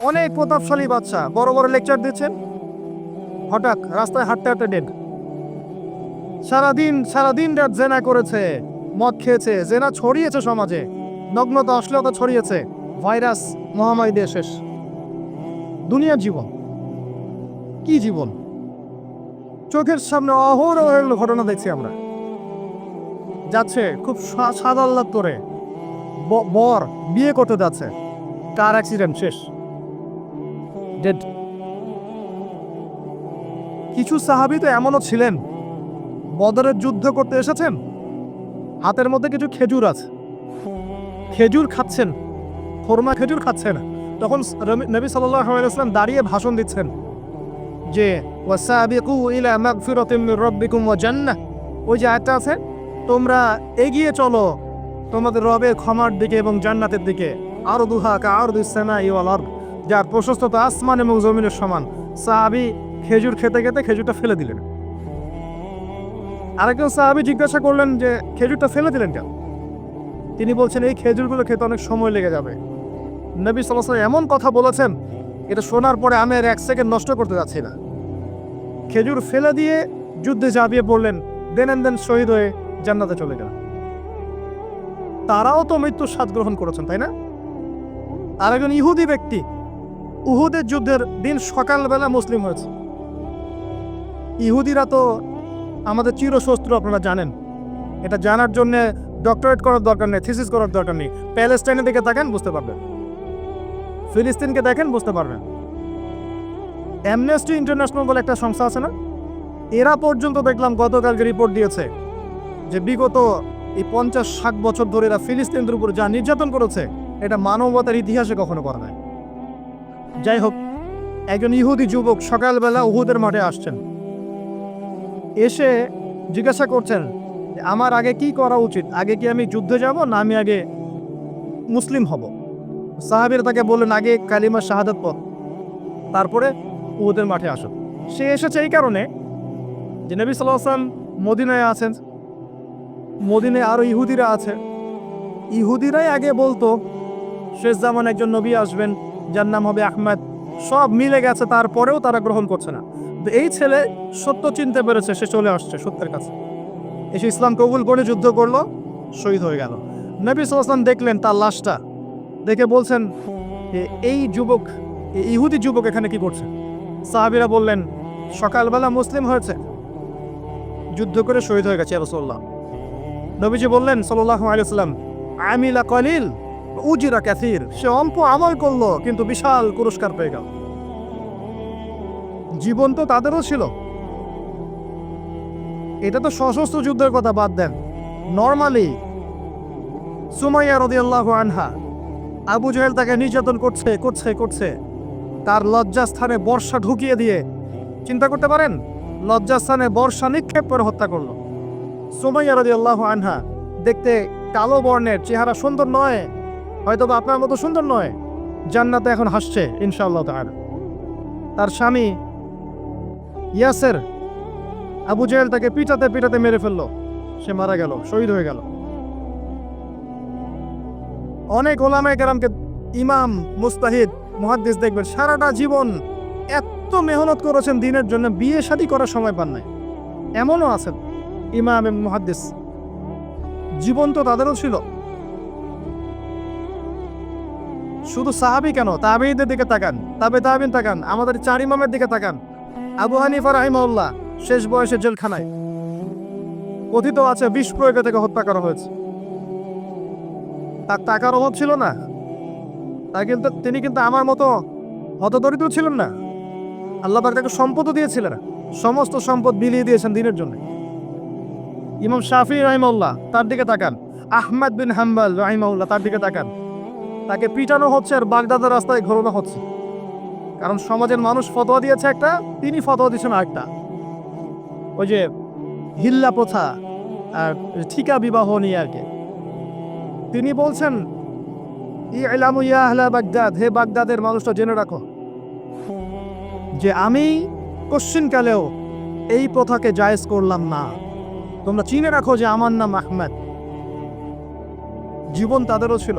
অনেক প্রতাপশালী বাচ্চা, বড় বড় লেকচার দিচ্ছেন, হঠাৎ রাস্তায় হাঁটতে হাঁটতে ডেড। সারাদিন রাত জেনা করেছে, মদ খেয়েছে, জেনা ছড়িয়েছে সমাজে, নগ্নতা অশ্লীলতা ছড়িয়েছে, ভাইরাস মহামারী দিয়ে শেষ। দুনিয়ার জীবন কি জীবন! চোখের সামনে অহরহ এগুলো ঘটনা দেখছি আমরা। যাচ্ছে খুব সাদাল্লাদ করে, বর বিয়ে করতে যাচ্ছে, কার অ্যাক্সিডেন্ট, শেষ, ডেড। কিছু সাহাবী তো এমনও ছিলেন, বদরের যুদ্ধ করতে এসেছেন, হাতের মধ্যে কিছু খেজুর আছে, খেজুর খাচ্ছেন, খোরমা খেজুর খাচ্ছেন। তখন নবী সাল্লাল্লাহু আলাইহি ওয়াসাল্লাম দাঁড়িয়ে ভাষণ দিচ্ছেন যে ওয়াসাবিকু ইলা মাগফিরাতিম মির রাব্বিকুম ওয়া জান্নাহ। ওই যে আয়াতটা আছে, তোমরা এগিয়ে চলো তোমাদের রবের ক্ষমার দিকে এবং জান্নাতের দিকে। আরদুহা কাআরদিস সামাই ওয়াল আরদ, যার প্রশস্ততা আসমান এবং জমিনের সমান। সাহাবী খেজুর খেতে খেতে খেজুরটা ফেলে দিলেন। আরেকজন সাহাবী জিজ্ঞাসা করলেন যে খেজুরটা ফেলে দিলেন কেন? তিনি বলছেন এই খেজুরগুলো খেতে অনেক সময় লেগে যাবে। নবী সাল্লাল্লাহু আলাইহি ওয়াসাল্লাম এমন কথা বলেছেন, এটা শোনার পরে আমি আর এক সেকেন্ড নষ্ট করতে যাচ্ছি না। খেজুর ফেলে দিয়ে যুদ্ধে ঝাঁপিয়ে পড়লেন, দেন শহীদ হয়ে জান্নাতে চলে গেলেন। তারাও তো মৃত্যুর স্বাদ গ্রহণ করেছেন, তাই না? আরেকজন ইহুদি ব্যক্তি উহুদের যুদ্ধের দিন সকালবেলা মুসলিম হয়েছে। ইহুদিরা তো আমাদের চিরশত্রু, আপনারা জানেন। এটা জানার জন্য ডক্টরেট করার দরকার নেই, থিসিস করার দরকার নেই। প্যালেস্টাইনের দিকে তাকান, বুঝতে পারবেন। ফিলিস্তিনকে দেখেন, বুঝতে পারবেন। অ্যামনেস্টি ইন্টারন্যাশনাল বলে একটা সংস্থা আছে না, এরা পর্যন্ত দেখলাম গতকালকে রিপোর্ট দিয়েছে যে বিগত এই 50-60 বছর ধরে এরা ফিলিস্তিনদের উপর যা নির্যাতন করেছে, এটা মানবতার ইতিহাসে কখনো করা নাই। যাই হোক, একজন ইহুদি যুবক সকালবেলা উহুদের মাঠে আসছেন, এসে জিজ্ঞাসা করছেন আমার আগে কি করা উচিত, আগে কি আমি যুদ্ধে যাব না আমি আগে মুসলিম হব? সাহাবীরা তাকে বললেন আগে কালিমা শাহাদাত পড়, তারপরে উহুদের মাঠে আসো। সে এসেছে এই কারণে যে নবী সাল্লাল্লাহু আলাইহি ওয়াসাল্লাম মদিনায় আছেন, মদিনায় আরো ইহুদিরা আছে। ইহুদিরাই আগে বলতো শেষ জামান একজন নবী আসবেন, যার নাম হবে আহমদ। সব মিলে গেছে, তারপরেও তারা গ্রহণ করছে না। তো এই ছেলে সত্য চিনতে পেরেছে, সে চলে আসছে সত্যের কাছে, এসে ইসলাম কবুল করে যুদ্ধ করলো, শহীদ হয়ে গেল। নবী সাল্লাল্লাহু আলাইহি ওয়াসাল্লাম দেখলেন তার লাশটা, দেখে বলছেন এই যুবক, এই ইহুদি যুবক এখানে কি করছে? সাহাবীরা বললেন সকালবেলা মুসলিম হয়েছে, যুদ্ধ করে শহীদ হয়ে গেছে ইয়া রাসূলুল্লাহ। নবীজি বললেন সাল্লাল্লাহু আলাইহি ওয়াসাল্লাম আমিলা কলিল উজিরা কাসীর, সে অল্প আমল করলো কিন্তু বিশাল পুরস্কার পেয়ে গেল। জীবন তো তাদেরও ছিল। এটা তো সশস্ত্র যুদ্ধের কথা বাদ দেন, নরমালি সুমাইয়া রাদিয়াল্লাহু আনহা, আবু জাহেল তাকে নির্যাতন করছে, তার লজ্জাস্থানে বর্ষা ঢুকিয়ে দিয়ে, চিন্তা করতে পারেন, লজ্জাস্থানে বর্ষা নিক্ষেপ করে হত্যা করলো। সুমাইয়া রাদিয়াল্লাহু আনহা দেখতে কালো বর্ণের, চেহারা সুন্দর নয়, হয়তোবা আপনার মতো সুন্দর নয়, জান্নাতে এখন হাসছে ইনশাআল্লাহ তাআলা। তার স্বামী ইয়াসের, আবু জাহেল তাকে পিটাতে মেরে ফেললো, সে মারা গেল, শহীদ হয়ে গেল। অনেক ওলামায়ে কেরামকে, ইমাম, মুস্তাহিদ, মুহাদ্দিস দেখবেন সারাটা জীবন এত মেহনত করেছেন দ্বীনের জন্য, বিয়ে শাদী করার সময় পান নাই, এমনও আছেন ইমাম এবং মুহাদ্দিস। জীবন তো তাদেরও ছিল। শুধু সাহাবী কেন, তাবেঈদের দিকে তাকান, তাবেঈন তাকান, আমাদের 4 ইমামের দিকে তাকান। আবু হানিফা রাহিমাহুল্লাহ শেষ বয়সে জেলখানায়, কথিত আছে বিষ প্রয়োগে থেকে হত্যা করা হয়েছে। তার টাকার অভাব ছিল না, তিনি কিন্তু আমার মতো হতদরিদ্র ছিলেন না। আল্লাহ পাক তাকে সম্পদও দিয়েছিলেন, সমস্ত সম্পদ বিলিয়ে দিয়েছেন দ্বীনের জন্য। ইমাম শাফিঈ রাহিমাহুল্লাহ, তার দিকে তাকান। আহমদ বিন হাম্বল রাহিমাহুল্লাহ, তার দিকে তাকান। তাকে পিটানো হচ্ছে আর বাগদাদের রাস্তায় ঘোরানো হচ্ছে, কারণ সমাজের মানুষ ফতোয়া দিয়েছে একটা, তিনি ফতোয়া দিয়েছেন আরেকটা। ওই যে হিল্লা প্রথা আর ঠিকা বিবাহ নিয়ে আর কি। তিনি বলছেন ইলামু ইয়া আহলা বাগদাদ, হে বাগদাদের মানুষটা জেনে রাখো যে আমি কশ্চিনকালেও এই প্রথাকে জায়েজ করলাম না, তোমরা চিনে রাখো যে আমার নাম আহমেদ। জীবন তাদেরও ছিল।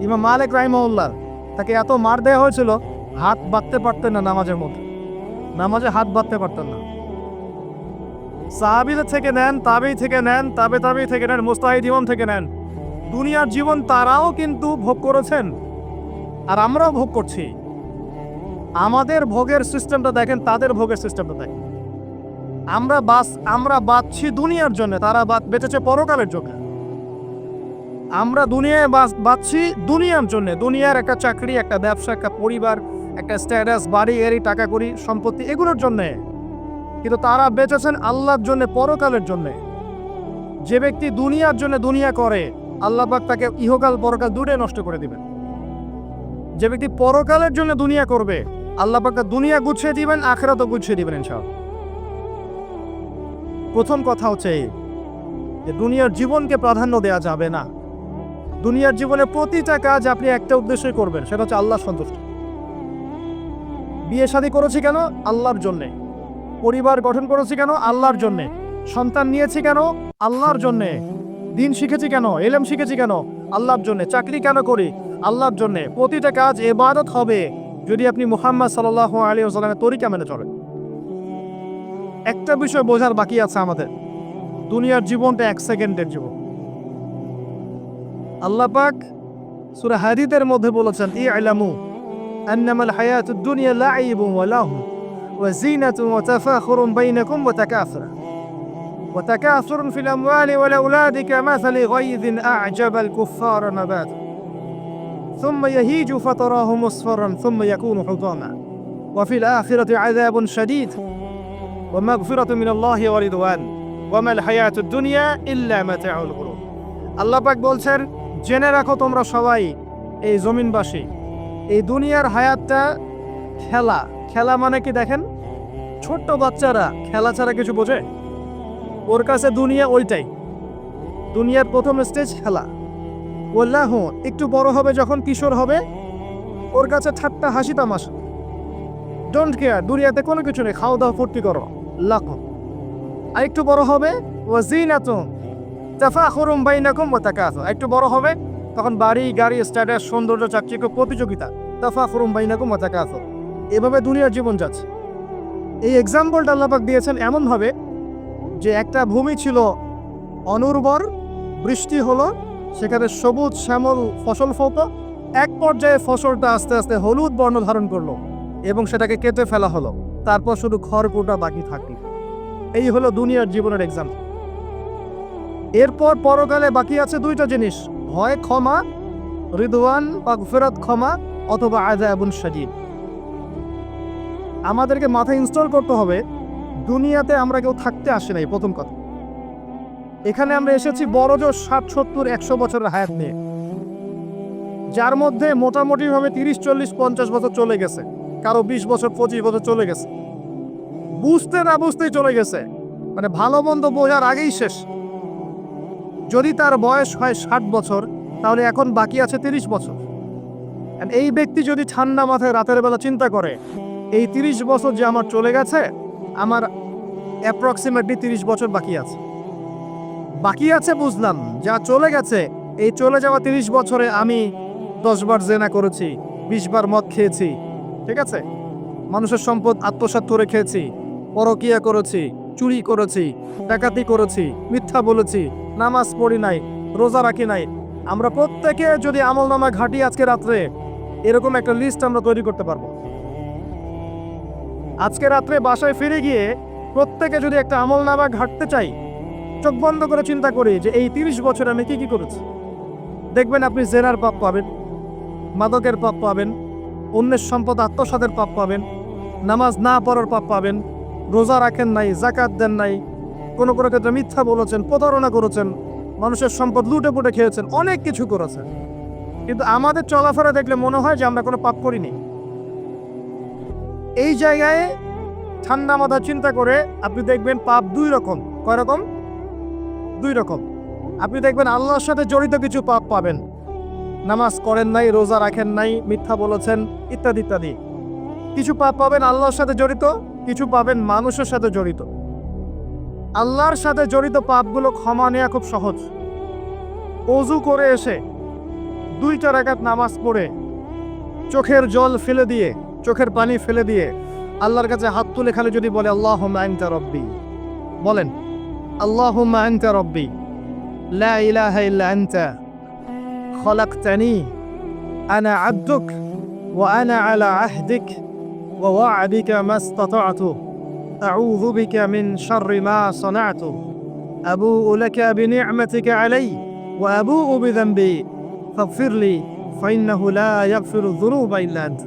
ইমাম মালিক রাহিমাহুল্লাহ তাকে এত মার দেওয়া হয়েছিল, হাত বাঁধতে পারতেন না নামাজের মধ্যে, নামাজে হাত বাঁধতে পারতেন না। সাহাবীদের থেকে নেন, তাবেই থেকে নেন, তাবেই থেকে নেন, মুস্তাহিদ ইমাম থেকে নেন, দুনিয়ার জীবন তারাও কিন্তু ভোগ করেছেন, আর আমরাও ভোগ করছি। আমাদের ভোগের সিস্টেমটা দেখেন, তাদের ভোগের সিস্টেমটা দেখেন। আমরা বাঁচছি দুনিয়ার জন্য, তারা বেঁচেছে পরকালের জন্য। আমরা দুনিয়ায় বাঁচছি দুনিয়ার জন্য, দুনিয়ার একটা চাকরি, একটা ব্যবসা, একটা পরিবার, একটা স্ট্যাটাস, বাড়ি, এরি, টাকা করি, সম্পত্তি, এগুলোর জন্যে। কিন্তু তারা বেঁচেছেন আল্লাহর জন্য, পরকালের জন্য। যে ব্যক্তি দুনিয়ার জন্য দুনিয়া করে, আল্লাহ পাক তাকে ইহকাল পরকাল দুটোই নষ্ট করে দিবেন। যে ব্যক্তি পরকালের জন্য দুনিয়া করবে, আল্লাহ পাক তার দুনিয়া গুছিয়ে দিবেন, আখিরাতও গুছিয়ে দিবেন ইনশাআল্লাহ। প্রথম কথা হচ্ছে এই যে দুনিয়ার জীবনকে প্রাধান্য দেওয়া যাবে না। দুনিয়ার জীবনে প্রতিটা কাজ আপনি একটা উদ্দেশ্যই করবেন, সেটা হচ্ছে আল্লাহর সন্তুষ্টি। বিয়ে শাদী করেছি কেন? আল্লাহর জন্যে। পরিবার গঠন করেছি কেন? আল্লাহর জন্যে। সন্তান নিয়েছি কেন? আল্লাহর জন্যে। দিন শিখেছি কেন? ইলম শিখেছি কেন? আল্লাহর জন্যে। চাকরি কেন করি? আল্লাহর জন্যে। প্রতিটা কাজ ইবাদত হবে যদি আপনি মুহাম্মদ সাল্লাল্লাহু আলাইহি ওয়াসাল্লামের তরিকা মেনে চলেন। একটা বিষয় বোঝার বাকি আছে আমাদের, দুনিয়ার জীবনটা 1 সেকেন্ডের জীবন। আল্লাহ পাক সূরা হাদীদের মধ্যে বলেছেন, ই'লামু আন্নামাল হায়াতুদ দুনিয়া লা'iবুন ওয়া লাহু ওয়া যিনাতুন ওয়া তাফাখুরুন বাইনাকুম ওয়া তাকাসুরুন ফিল আমওয়ালি ওয়াল আওলাদি কামাসালি গায়যিন আ'জাবাল কুফফারা নাবাত সুম্মা ইয়াহিজু ফাতারাহু মুসফাররান সুম্মা ইয়াকুনু হুতামা ওয়া ফিল আখিরাতি আযাবুন শাদীদ ওয়া মাগফিরাতুন মিনাল্লাহি ওয়া রিদওয়ান ওয়া মাল হায়াতুদ দুনিয়া ইল্লা মাতাউল গুরুর। আল্লাহ পাক বলছেন, জেনে রাখো তোমরা সবাই, এই জমিনবাসী, এই দুনিয়ার হায়াতটা খেলা। খেলা মানে কি দেখেন, ছোট্ট বাচ্চারা খেলা ছাড়া কিছু বোঝে? ওর কাছে দুনিয়া ওইটাই। দুনিয়ার প্রথম স্টেজ খেলা। ওয়াল্লাহ একটু বড় হবে, যখন কিশোর হবে, ওর কাছে ঠাট্টা, হাসি, তামাশা, ডোন্ট কেয়ার, দুনিয়াতে কোনো কিছু নেই, খাওয়া দাওয়া ফুর্তি করো, লাখো। আর একটু বড় হবে, ওয়াজিনাতুন তাফাখুরুন বাইনাকুম ওয়া তাকাসুর, একটু বড় হবে, তখন বাড়ি, গাড়ি, স্ট্যাটাস, সৌন্দর্য, চাকচিক্য, প্রতিযোগিতা, তাফাখুরুন বাইনাকুম ওয়া তাকাসুর। এভাবে দুনিয়ার জীবন যাচ্ছে। এই এক্সাম্পলটা আল্লাহ পাক দিয়েছেন এমনভাবে যে একটা ভূমি ছিল অনুর্বর, বৃষ্টি হলো, সেখানে সবুজ শ্যামল ফসল ফলত, এক পর্যায়ে ফসলটা আস্তে আস্তে হলুদ বর্ণ ধারণ করলো এবং সেটাকে কেটে ফেলা হলো, তারপর শুধু খড়কুটা বাকি থাকলো। এই হলো দুনিয়ার জীবনের এক্সাম্পল। এরপর পরকালে বাকি আছে দুইটা জিনিস, হয় ক্ষমা, রিদওয়ান, মাগফিরাত, ক্ষমা, অথবা আযাবুন শাদীদ। আমাদেরকে মাথায় ইনস্টল করতে হবে, দুনিয়াতে আমরা কেউ থাকতে আসি নাই। প্রথম কথা, এখানে আমরা এসেছি বড়জোর 60, 70, 100 বছরের হায়াত নিয়ে, যার মধ্যে মোটামুটিভাবে 30, 40, 50 বছর চলে গেছে, কারো 20 বছর, 25 বছর চলে গেছে, বুঝতে না বুঝতেই চলে গেছে, মানে ভালো মন্দ বোঝার আগেই শেষ। যদি তার বয়স হয় 60 বছর, তাহলে এখন বাকি আছে 30 বছর। এই ব্যক্তি যদি ঠান্ডা মাথায় রাতের বেলা চিন্তা করে, এই 30 বছর যে আমার চলে গেছে, আমার অ্যাপ্রক্সিমেটলি 30 বছর বাকি আছে বুঝলাম, যা চলে গেছে, এই চলে যাওয়া 30 বছরে আমি 10 বার জেনা করেছি, 20 বার মদ খেয়েছি, ঠিক আছে, মানুষের সম্পদ আত্মসাৎ করে খেয়েছি, পরকিয়া করেছি, চুরি করেছি, ডাকাতি করেছি, মিথ্যা বলেছি, নামাজ পড়ি নাই, রোজা রাখি নাই। আমরা প্রত্যেকে যদি আমলনামা ঘাটি আজকে রাত্রে, এরকম একটা লিস্ট আমরা তৈরি করতে পারবো। আজকে রাত্রে বাসায় ফিরে গিয়ে প্রত্যেকে যদি একটা আমলনামা ঘাটতে চাই, চোখ বন্ধ করে চিন্তা করি যে এই 30 বছরে আমি কি করেছি, দেখবেন আপনি জেনার পাপ পাবেন, মাদকের পাপ পাবেন, অন্যের সম্পদ আত্মসাতের পাপ পাবেন, নামাজ না পড়ার পাপ পাবেন, রোজা রাখেন নাই, যাকাত দেন নাই, কোনো ক্ষেত্রে মিথ্যা বলেছেন, প্রতারণা করেছেন, মানুষের সম্পদ লুটে পুটে খেয়েছেন, অনেক কিছু করেছেন। কিন্তু আমাদের চলাফেরা দেখলে মনে হয় যে আমরা কোনো পাপ করিনি। এই জায়গায় ঠান্ডা মাথা চিন্তা করে আপনি দেখবেন পাপ দুই রকম। কয় রকম? দুই রকম। আপনি দেখবেন আল্লাহর সাথে জড়িত কিছু পাপ পাবেন, নামাজ করেন নাই, রোজা রাখেন নাই, মিথ্যা বলেছেন, ইত্যাদি ইত্যাদি। কিছু পাপ পাবেন আল্লাহর সাথে জড়িত, কিছু পাবেন মানুষের সাথে জড়িত। আল্লাহর সাথে জড়িত পাপগুলো ক্ষমা নেওয়া খুব সহজ। অজু করে এসে 2 রাকাত নামাজ পড়ে চোখের জল ফেলে দিয়ে, চোখের পানি ফেলে দিয়ে আল্লাহর কাছে হাত তুলে খালি যদি বলে আল্লাহুম্মা আনতা রব্বি, বলেন আল্লাহুম্মা আনতা রব্বি লা ইলাহা ইল্লা আনতা খলাকতানি আনা আবদুক ওয়া আনা আলা আহদিক ওয়া ওয়া'দিকা মাসতাতা'তু আউযু বিকা মিন শাররি মা সানা'তু আবুউ লাকা বিনি'মাতিকা আলাইয়া ওয়া আবুউ বিযানবি ফাগফিরলি ফাইন্নাহু লা ইয়াগফিরু যুনুবা ইল্লা আনতা।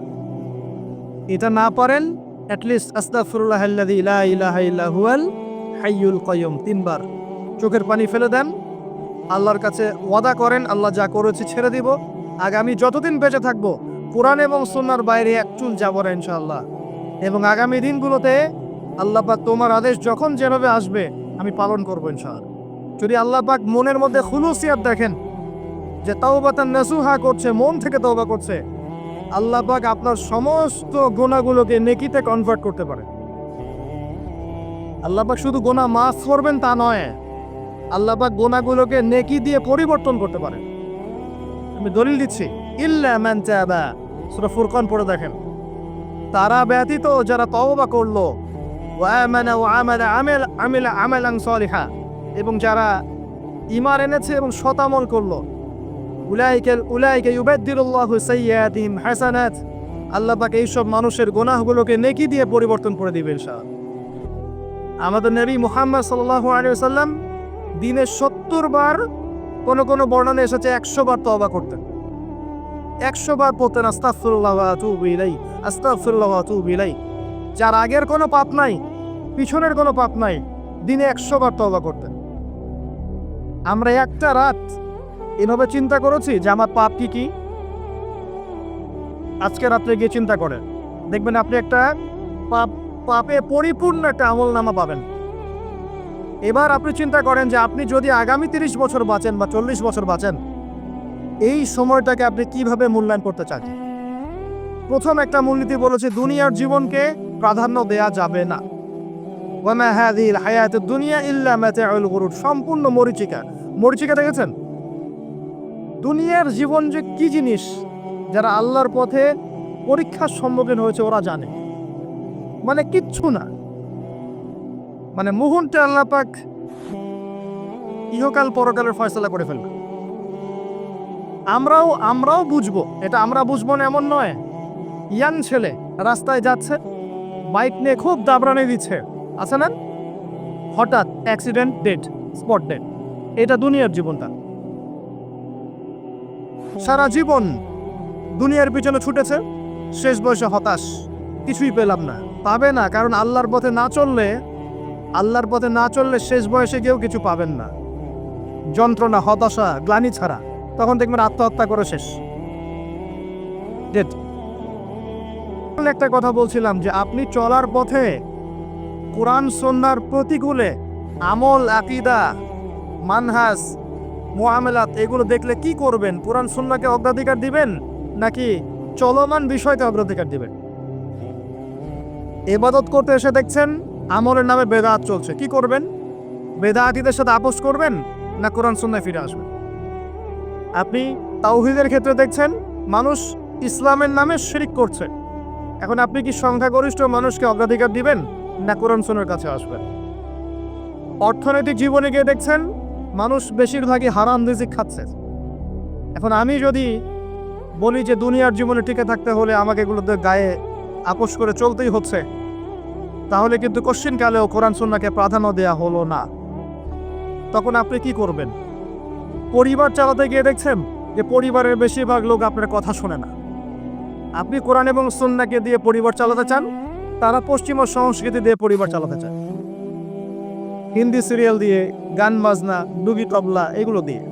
এটা না পারেন অ্যাটলিস্ট আস্তাগফিরুল্লাহাল্লাযী লা ইলাহা ইল্লা হুয়াল হাইয়ুল কাইয়ুম 3 বার চোখের পানি ফেলে দেন, আল্লাহর কাছে ওয়াদা করেন আল্লাহ যা করেছি ছেড়ে দিব, আগামী যতদিন বেঁচে থাকবো কোরআন এবং সুন্নাহর বাইরে এক চুল যাব না ইনশাআল্লাহ। এবং আগামী দিনগুলোতে আল্লাহ পাক তোমার আদেশ যখন যেভাবে আসবে আমি পালন করবো ইনশাআল্লাহ। যদি আল্লাহ পাক মনের মধ্যে খুলুসিয়াত দেখেন যে তাওবাতান নাসুহা করছে, মন থেকে তওবা করছে, আল্লাহ পাক আপনার সমস্ত গুনাহগুলোকে নেকিতে কনভার্ট করতে পারে। আল্লাহ পাক শুধু গুনাহ মাফ করবেন তা নয়, আল্লাহ পাক গুনাহগুলোকে নেকি দিয়ে পরিবর্তন করতে পারে। আমি দলিল দিচ্ছি, ইল্লা মান তাবা, সূরা ফুরকান পড়ে দেখেন, তারা ব্যতীত যারা তওবা করলো, ওয়া আমানা ওয়া আমিলা আমালান সালিহা, এবং যারা ঈমান এনেছে এবং সৎ আমল করলো, উলাইকা ইউবাদদিলুল্লাহু সাইয়্যাতিহিম হাসানাত, আল্লাহ পাক এইসব মানুষের গুনাহগুলোকে নেকি দিয়ে পরিবর্তন করে দিবেন ইনশাআল্লাহ। আমাদের নবী মুহাম্মদ সাল্লাল্লাহু আলাইহি ওয়াসাল্লাম দিনে 70 বার, কোন বর্ণনা এসেছে 100 বার তওবা করতেন, 100 বার পড়তেন আস্তাগফিরুল্লাহ ওয়া আতুবু ইলাইহি, আস্তাগফিরুল্লাহ ওয়া আতুবু ইলাইহি। যার আগের কোনো পাপ নাই, পিছনের কোনো পাপ নাই, দিনে 100 বার তওবা করতেন। আমরা একটা রাত এভাবে চিন্তা করেছি যে আমার পাপ কি কি? আজকে রাত্রে গিয়ে চিন্তা করেন, দেখবেন আপনি একটা পাপে পরিপূর্ণ একটা আমলনামা পাবেন। এবার আপনি চিন্তা করেন যে আপনি যদি আগামী 30 বছর বাঁচেন বা 40 বছর বাঁচেন, এই সময়টাকে আপনি কিভাবে মূল্যায়ন করতে চান? প্রথম একটা মূলনীতি বলেছে দুনিয়ার জীবনকে প্রাধান্য দেয়া যাবে না। ওয়া মা হাযিহিল হায়াতুদ দুনিয়া ইল্লা মাতাউল গুরুর, সম্পূর্ণ মরীচিকা দেখেছেন? দুনিয়ার জীবন যে কি জিনিস, যারা আল্লাহর পথে পরীক্ষার সম্মুখীন হয়েছে ওরা জানে, মানে কিচ্ছু না, মানে মুহূর্তে আল্লাহ পাক ইহকাল পরকালের ফয়সালা করে ফেলবে। আমরাও বুঝবো, এটা আমরা বুঝবো না এমন নয়। ইয়াং ছেলে রাস্তায় যাচ্ছে, বাইক নিয়ে খুব দাবরানি দিচ্ছে, আছে না? হঠাৎ অ্যাক্সিডেন্ট, ডেড, স্পট ডেড। এটা দুনিয়ার জীবনটা। সারা জীবন দুনিয়ার পিছনে ছুটেছে, শেষ বয়সে হতাশ, কিছুই পেলাম না। পাবে না, কারণ আল্লাহর পথে না চললে শেষ বয়সে কেউ কিছু পাবেন না। যন্ত্রণা, হতাশা, গ্লানি ছাড়া, তখন দেখবেন আত্মহত্যা করে শেষ, ডেড। একটা কথা বলছিলাম যে আপনি চলার পথে কোরআন সুন্নাহর প্রতিকূলে আমল, আকীদা, মানহাজ, মুআমালাত এগুলো দেখলে কি করবেন? কোরআন সুন্নাহকে অগ্রাধিকার দিবেন নাকি চলমান বিষয়কে অগ্রাধিকার দিবেন? ইবাদত করতে এসে দেখছেন আমলের নামে বেদাত চলছে, কি করবেন? বেদাতীদের সাথে আপোষ করবেন না কোরআন সুন্নাহে ফিরে আসবেন? আপনি তাওহীদের ক্ষেত্রে দেখছেন মানুষ ইসলামের নামে শিরক করছে, এখন আপনি কি সংখ্যাগরিষ্ঠ মানুষকে অগ্রাধিকার দিবেন না কোরআন সুন্নাহর কাছে আসবেন? অর্থনৈতিক জীবনে গিয়ে দেখছেন মানুষ বেশিরভাগই হারাম রিজিক খাচ্ছে। এখন আমি যদি বলি যে দুনিয়ার জীবনে টিকে থাকতে হলে আমাকে এগুলোতে গায়ে আপোষ করে চলতেই হচ্ছে, তাহলে কিন্তু কোশ্চিনকালেও কোরআন সুন্নাহকে প্রাধান্য দেয়া হলো না। তখন আপনি কি করবেন? পরিবার চালাতে গিয়ে দেখছেন যে পরিবারের বেশিরভাগ লোক আপনার কথা শোনে না। আপনি কোরআন এবং সুন্নাহকে দিয়ে পরিবার চালাতে চান, তারা পশ্চিমা সংস্কৃতি দিয়ে পরিবার চালাতে চায়, হিন্দি সিরিয়াল দিয়ে, গান বাজনা, ডুগি তবলা এগুলো দিয়ে।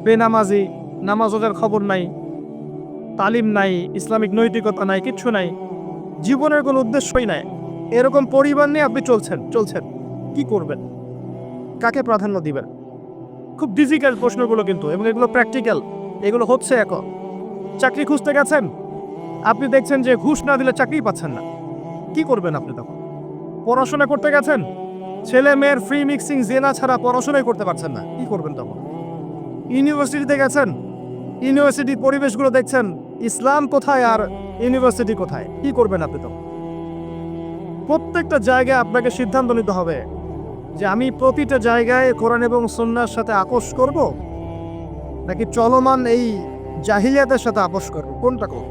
বেনামাজি, নামাজ রোজার খবর নাই, তালিম নাই, ইসলামিক নৈতিকতা নাই, কিচ্ছু নাই, জীবনের কোনো উদ্দেশ্যই নাই। এরকম পরিবার নিয়ে আপনি চলছেন, কি করবেন? কাকে প্রাধান্য দিবেন? খুব ডিফিকাল্ট প্রশ্নগুলো কিন্তু, এবং এগুলো প্র্যাকটিক্যাল, এগুলো হচ্ছে। এখন চাকরি খুঁজতে গেছেন, আপনি দেখছেন যে ঘুষ না দিলে চাকরি পাচ্ছেন না, কি করবেন আপনি তখন? পড়াশোনা করতে গেছেন, ছেলে মেয়ের ফ্রি মিক্সিং জেনা ছাড়া পড়াশোনাই করতে পারছেন না, কি করবেন তখন? ইউনিভার্সিটিতে গেছেন, ইউনিভার্সিটির পরিবেশগুলো দেখছেন ইসলাম কোথায় আর ইউনিভার্সিটি কোথায়? কি করবেন আপনি? তো প্রত্যেকটা জায়গায় আপনাকে সিদ্ধান্ত নিতে হবে যে আমি প্রতিটা জায়গায় কোরআন এবং সুন্নাহর সাথে আপোষ করব, নাকি চলমান এই জাহিলিয়াতের সাথে আপোষ করব, কোনটা করব?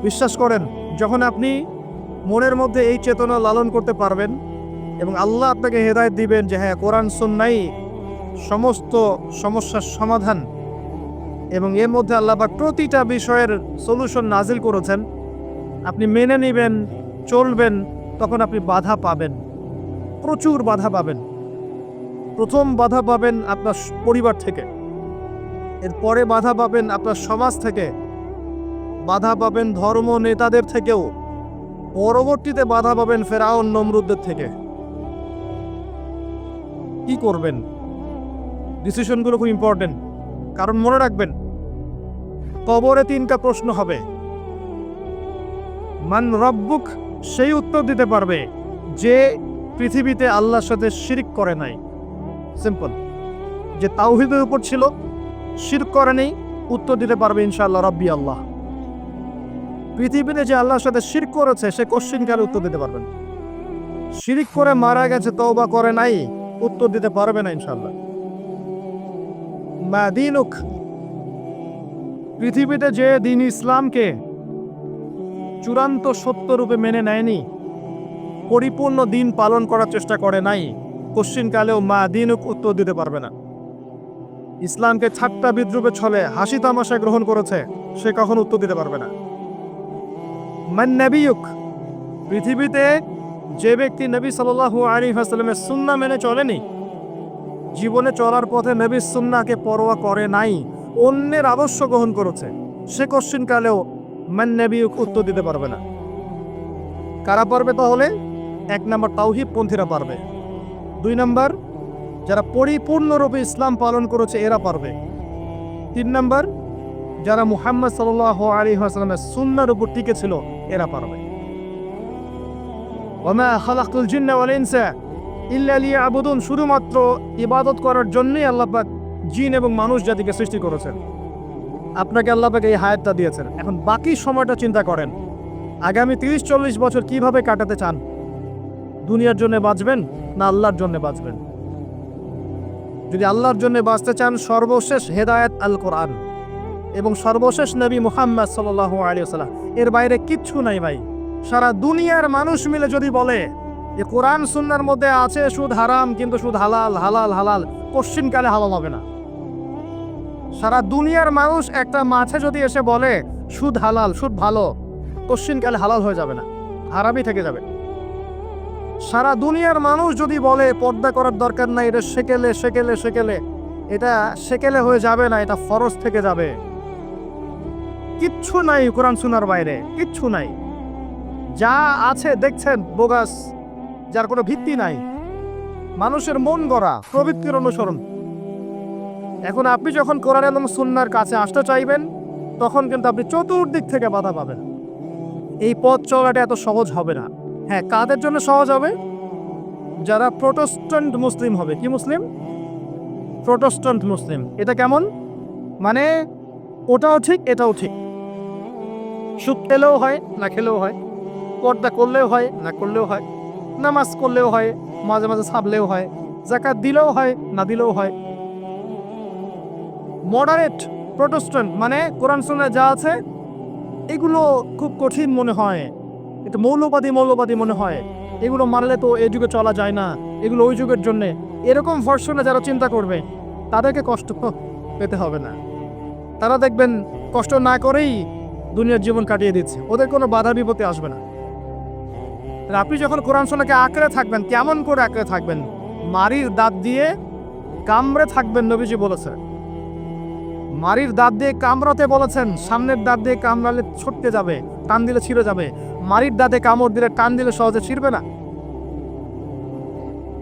বিশ্বাস করেন, যখন আপনি মনের মধ্যে এই চেতনা লালন করতে পারবেন এবং আল্লাহ আপনাকে হেদায়েত দিবেন যে হ্যাঁ, কোরআন সুন্নাহই সমস্ত সমস্যার সমাধান এবং এর মধ্যে আল্লাহ পাক প্রতিটা বিষয়ের সলিউশন নাজিল করেছেন, আপনি মেনে নেবেন, চলবেন, তখন আপনি বাধা পাবেন, প্রচুর বাধা পাবেন। প্রথম বাধা পাবেন আপনার পরিবার থেকে, এরপরে বাধা পাবেন আপনার সমাজ থেকে, বাধা পাবেন ধর্ম নেতাদের থেকেও, পরবর্তীতে বাধা পাবেন ফেরাউন নমরুদদের থেকে। কি করবেন? ডিসিশনগুলো খুব ইম্পর্টেন্ট, কারণ মনে রাখবেন কবরে তিনটা প্রশ্ন হবে। মান রব্বুক, সেই উত্তর দিতে পারবে যে পৃথিবীতে আল্লাহর সাথে শিরক করে নাই। সিম্পল, যে তাওহীদের উপর ছিল, শিরক করে নেই, উত্তর দিতে পারবে ইনশাআল্লাহ রব্বি আল্লাহ। পৃথিবীতে যে আল্লাহর সাথে শিরক করেছে সে কোশ্চিনকালে উত্তর দিতে পারবেন। শিরক করে মারা গেছে, তওবা করে নাই, উত্তর দিতে পারবে না ইনশাআল্লাহ। মা দীনুক, পৃথিবীতে যে দিন ইসলামকে চূড়ান্ত সত্যরূপে মেনে নেয়নি, পরিপূর্ণ দিন পালন করার চেষ্টা করে নাই, কোশ্চিনকালেও মা দীনুক উত্তর দিতে পারবে না। ইসলামকে ঠাট্টা বিদ্রুপে ছলে হাসি তামাশা গ্রহণ করেছে, সে কখন উত্তর দিতে পারবে না। মান নবিয়ুক, পৃথিবীতে যে ব্যক্তি নবী সাল্লাল্লাহু আলাইহি ওয়াসাল্লামের সুন্নাহ মেনে চলেনি, জীবনে চলার পথে নবীর সুন্নাহকে পরোয়া করে নাই, অন্যের আদর্শ গ্রহণ করেছে, সে কোশ্চিনকালেও মান নবিয়ুক উত্তর দিতে পারবে না। কারা পারবে তাহলে? 1 নম্বর তাওহীদ পন্থীরা পারবে, 2 নম্বর যারা পরিপূর্ণরূপে ইসলাম পালন করেছে এরা পারবে, 3 নম্বর যারা মুহাম্মদ সাল্লাল্লাহু আলাইহি ওয়াসাল্লামের সুন্নাহর উপর টিকে ছিল এরা পারবে। ওয়া খালাকতুল জিন্না ওয়াল ইনসা ইল্লা লিয়াবুদুন, শুধুমাত্র ইবাদত করার জন্যই আল্লাহ পাক জিন এবং মানুষ জাতিকে সৃষ্টি করেছেন। আপনাকে আল্লাহ পাক এই হায়াতটা দিয়েছেন, এখন বাকি সময়টা চিন্তা করেন আগামী 30-40 বছর কিভাবে কাটাতে চান। দুনিয়ার জন্য বাঁচবেন না আল্লাহর জন্য বাঁচবেন? যদি আল্লাহর জন্য বাঁচতে চান, সর্বশেষ হেদায়েত আল কোরআন এবং সর্বশেষ নবী মুহাম্মদ সাল্লাল্লাহু আলাইহি ওয়াসাল্লাম, এর বাইরে কিচ্ছু নাই ভাই। সারা দুনিয়ার মানুষ মিলে যদি বলে যে কোরআন সুন্নাহর মধ্যে আছে সুদ হারাম, কিন্তু সুদ হালাল, হালাল হালাল, কোশ্চিনকালে হালাল হবে না। সারা দুনিয়ার মানুষ একটা মাঠে যদি এসে বলে সুদ হালাল, সুদ ভালো, কোশ্চিনকালে হালাল হয়ে যাবে না, হারামই থেকে যাবে। সারা দুনিয়ার মানুষ যদি বলে পর্দা করার দরকার নাই, এটা সেকেলে সেকেলে সেকেলে, এটা সেকেলে হয়ে যাবে না, এটা ফরজ থেকে যাবে। কিচ্ছু নাই কোরআন সুন্নাহর বাইরে, কিচ্ছু নাই। যা আছে দেখছেন বোগাস, যার কোনো ভিত্তি নাই, মানুষের মন গড়া প্রবৃত্তির অনুসরণ। এখন আপনি যখন কোরআন এবং সুন্নাহর কাছে আসতে চাইবেন, তখন কিন্তু আপনি চতুর্দিক থেকে বাধা পাবেন। এই পথ চলাটা এত সহজ হবে না। হ্যাঁ, কাদের জন্য সহজ হবে? যারা প্রোটেস্ট্যান্ট মুসলিম হবে। কি মুসলিম? প্রোটেস্ট্যান্ট মুসলিম। এটা কেমন? মানে ওটাও ঠিক এটাও ঠিক, সুদ খেলেও হয় না খেলেও হয়, পর্দা করলেও হয় না করলেও হয়, নামাজ করলেও হয়, মাঝে মাঝে ছাপলেও হয়, যাকাত দিলেও হয় না দিলেও হয়। মডারেট প্রোটেস্ট্যান্ট মানে কোরআন সুন্নাহ যা আছে এগুলো খুব কঠিন মনে হয়, এটা মৌলবাদী মৌলবাদী মনে হয়, এগুলো মানলে তো এই যুগে চলা যায় না, এগুলো ওই যুগের জন্যে, এরকম ভার্সনে যারা চিন্তা করবে তাদেরকে কষ্ট পেতে হবে না। তারা দেখবেন কষ্ট না করেই দুনিয়ার জীবন কাটিয়ে দিচ্ছে, ওদের কোনো বাধা বিপত্তি আসবে না। আপনি যখন কোরআন সুন্নাহকে আঁকড়ে থাকবেন, কেমন করে আঁকড়ে থাকবেন? মারির দাঁত দিয়ে কামড়ে থাকবেন, নবীজি বলেছেন। মারির দাঁত দিয়ে কামড়াতে বলেছেন, সামনের দাঁত দিয়ে কামড়ালে ছটকে যাবে, টান দিলে ছিঁড়ে যাবে। মারির দাঁতে কামড় দিলে, টান দিলে সহজে ছিঁড়বে না।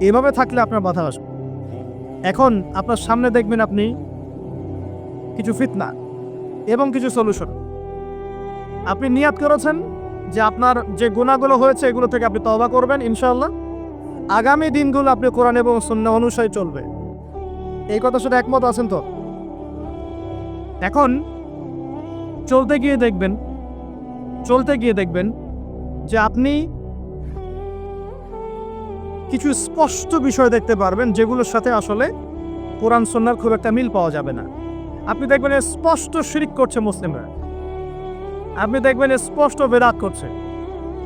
এভাবে থাকলে আপনার বাধা আসবে। এখন আপনার সামনে দেখবেন আপনি কিছু ফিতনা এবং কিছু সলিউশন। আপনি নিয়াত করেছেন যে আপনার যে গুনাহগুলো হয়েছে এগুলো থেকে আপনি তওবা করবেন ইনশাআল্লাহ, আগামী দিনগুলো আপনি কোরআন এবং সুন্নাহ অনুসারে চলবে। এই কথা শুনে একমত আছেন তো? এখন চলতে গিয়ে দেখবেন যে আপনি কিছু স্পষ্ট বিষয় দেখতে পারবেন যেগুলোর সাথে আসলে কোরআন সুন্নাহর খুব একটা মিল পাওয়া যাবে না। আপনি দেখবেন স্পষ্ট শিরক করছে মুসলিমরা, আপনি দেখবেন স্পষ্ট বেদাত করছে,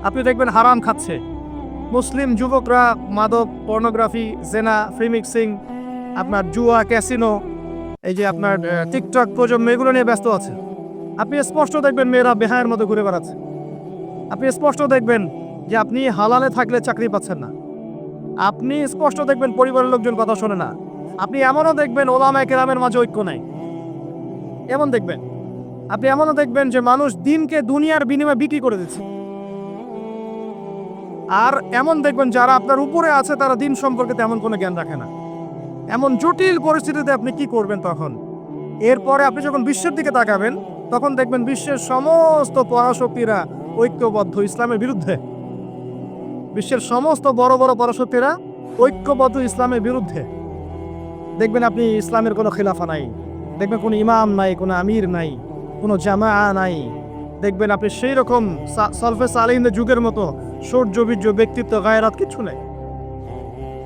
আপনি দেখবেন হারাম খাচ্ছে। মুসলিম যুবকরা মাদক, পর্নোগ্রাফি, জেনা, ফ্রি মিক্সিং, আপনার জুয়া, ক্যাসিনো, এই যে আপনার টিকটক প্রজন্ম, এগুলো নিয়ে ব্যস্ত আছে। আপনি স্পষ্ট দেখবেন মেয়েরা বেহায়ের মতো ঘুরে বেড়াচ্ছে। আপনি স্পষ্ট দেখবেন যে আপনি হালালে থাকলে চাকরি পাচ্ছেন না। আপনি স্পষ্ট দেখবেন পরিবারের লোকজন কথা শোনে না। আপনি এমনও দেখবেন ওলামায়ে কেরামের মাঝে ঐক্য নাই। এমন দেখবেন, আপনি এমনও দেখবেন যে মানুষ দিনকে দুনিয়ার বিনিময়ে বিক্রি করে দিচ্ছে। আর এমন দেখবেন যারা আপনার উপরে আছে তারা দিন সম্পর্কে তেমন কোনো জ্ঞান রাখে না। এমন জটিল পরিস্থিতিতে আপনি কি করবেন তখন? এরপরে আপনি যখন বিশ্বের দিকে তাকাবেন তখন দেখবেন বিশ্বের সমস্ত পরাশক্তিরা ঐক্যবদ্ধ ইসলামের বিরুদ্ধে। বিশ্বের সমস্ত বড় বড় পরাশক্তিরা ঐক্যবদ্ধ ইসলামের বিরুদ্ধে। দেখবেন আপনি ইসলামের কোনো খিলাফা নাই, দেখবেন কোনো ইমাম নাই, কোনো আমির নাই, কোনো জামা নাই। দেখবেন আপনি সেই রকম সালফে সালেহিনদের যুগের মতো সৌর্য, বীর্য, ব্যক্তিত্ব, গায়রাত কিছু নেই।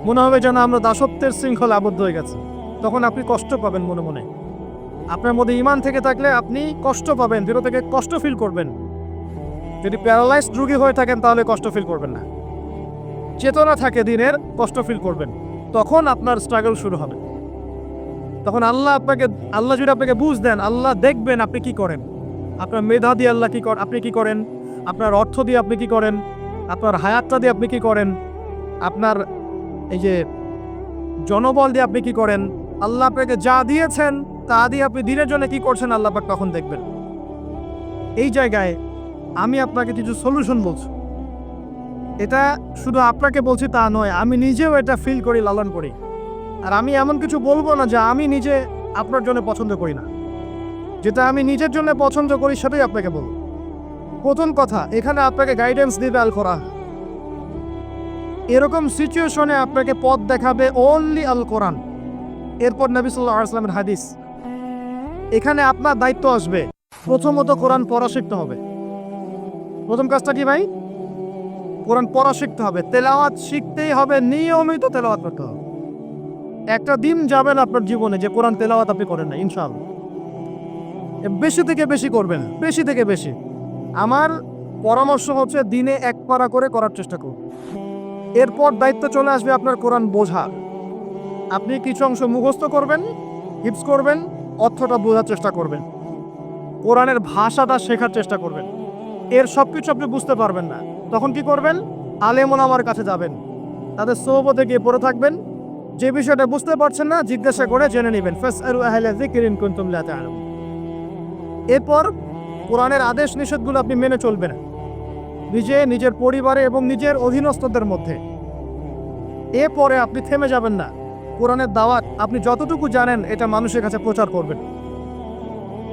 মনে হবে যেন আমরা দাসত্বের শৃঙ্খলে আবদ্ধ হয়ে গেছে। তখন আপনি কষ্ট পাবেন মনে মনে। আপনার মধ্যে ঈমান থেকে থাকলে আপনি কষ্ট পাবেন, ভিতর থেকে কষ্ট ফিল করবেন। যদি প্যারালাইজড রোগী হয়ে থাকেন তাহলে কষ্ট ফিল করবেন না। চেতনা থাকে দিনের, কষ্ট ফিল করবেন। তখন আপনার স্ট্রাগল শুরু হবে। তখন আল্লাহ যদি আপনাকে বুঝ দেন, আল্লাহ দেখবেন আপনি কি করেন। আপনার মেধা দিয়ে আল্লাহ আপনি কি করেন, আপনার অর্থ দিয়ে আপনি কি করেন, আপনার হায়াতটা দিয়ে আপনি কি করেন, আপনার এই যে জনবল দিয়ে আপনি কি করেন, আল্লাহ আপনাকে যা দিয়েছেন তা দিয়ে আপনি দিনের জন্য কি করছেন, আল্লাহ পাক তখন দেখবেন। এই জায়গায় আমি আপনাকে কিছু সলিউশন বলছি। এটা শুধু আপনাকে বলছি তা নয়, আমি নিজেও এটা ফিল করি, লালন করি। আর আমি এমন কিছু বলবো না যা আমি নিজে আপনার জন্য পছন্দ করি না। যেটা আমি নিজের জন্য পছন্দ করি সেটাই আপনাকে বলবো। প্রথম কথা, এখানে আপনাকে গাইডেন্স দিবে আল কোরআন। এরকম সিচুয়েশনে আপনাকে পথ দেখাবে অনলি আল কোরআন, এরপর নবী সাল্লাল্লাহু আলাইহি ওয়াসাল্লামের হাদিস। এখানে আপনার দায়িত্ব আসবে প্রথমত কোরআন পড়া শিখতে হবে। প্রথম কাজটা কি ভাই? কোরআন পড়া শিখতে হবে, তেলাওয়াত শিখতেই হবে, নিয়মিত তেলাওয়াত করতে হবে। একটা দিন যাবে না আপনার জীবনে যে কোরআন তেলাওয়াত আপনি করেন না, ইনশাআল্লাহ। বেশি থেকে বেশি করবেন, বেশি থেকে বেশি। আমার পরামর্শ হচ্ছে দিনে এক পারা করে করার চেষ্টা করুন। এরপর দায়িত্ব চলে আসবে আপনার কোরআন বোঝা। আপনি কিছু অংশ মুখস্থ করবেন, হিফজ করবেন, অর্থটা বোঝার চেষ্টা করবেন, কোরআনের ভাষাটা শেখার চেষ্টা করবেন। এর সব কিছু আপনি বুঝতে পারবেন না, তখন কি করবেন? আলেম ওলামার কাছে যাবেন, তাদের সোহবতে গিয়ে পড়ে থাকবেন। যে বিষয়টা বুঝতে পারছেন না জিজ্ঞাসা করে জেনে নেবেন। ফাসআলু আহলা যিকরি ইন কুনতুম লা তা'লামুন। এরপর কোরআনের আদেশ নিষেধগুলো আপনি মেনে চলবেন নিজের পরিবারে এবং নিজের অধীনস্থদের মধ্যে। এরপরে আপনি থেমে যাবেন না। কোরআনের দাওয়াত আপনি যতটুকু জানেন এটা মানুষের কাছে প্রচার করবেন।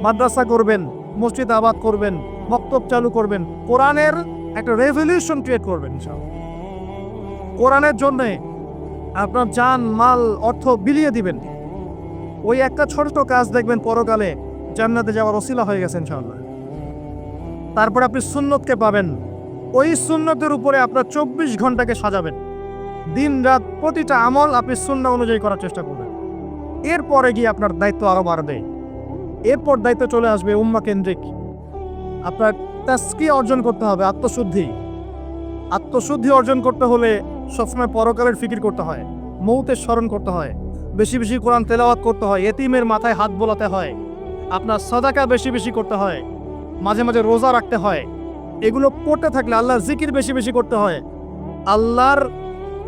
মাদ্রাসা করবেন, মসজিদ আবাদ করবেন, মক্তব চালু করবেন, কোরআনের একটা রেভলিউশন ক্রিয়েট করবেন। কোরআনের জন্যে আপনার জান, মাল, অর্থ বিলিয়ে দিবেন। ওই একটা ছোট কাজ দেখবেন পরকালে জান্নাতে যাওয়ার ওসিলা হয়ে গেছে ইনশাআল্লাহ। তারপরে আপনি সুন্নতকে পাবেন। ওই সুন্নতের উপরে আপনার 24 ঘন্টাকে সাজাবেন। দিন রাত প্রতিটা আমল আপনি সুন্নাহ অনুযায়ী করার চেষ্টা করবেন। এরপরে গিয়ে আপনার দায়িত্ব আরো বাড়বে। এরপর দায়িত্ব চলে আসবে উম্মাহ কেন্দ্রিক। আপনার তাজকিয়া অর্জন করতে হবে, আত্মশুদ্ধি। আত্মশুদ্ধি অর্জন করতে হলে সবসময় পরকালের ফিকির করতে হয়, মৌতের স্মরণ করতে হয়, বেশি বেশি কোরআন তেলাওয়াত করতে হয়, এতিমের মাথায় হাত বোলাতে হয়, আপনার সাদাকা বেশি বেশি করতে হয়, মাঝে মাঝে রোজা রাখতে হয়। এগুলো করতে থাকলে আল্লাহর জিকির বেশি বেশি করতে হয়, আল্লাহর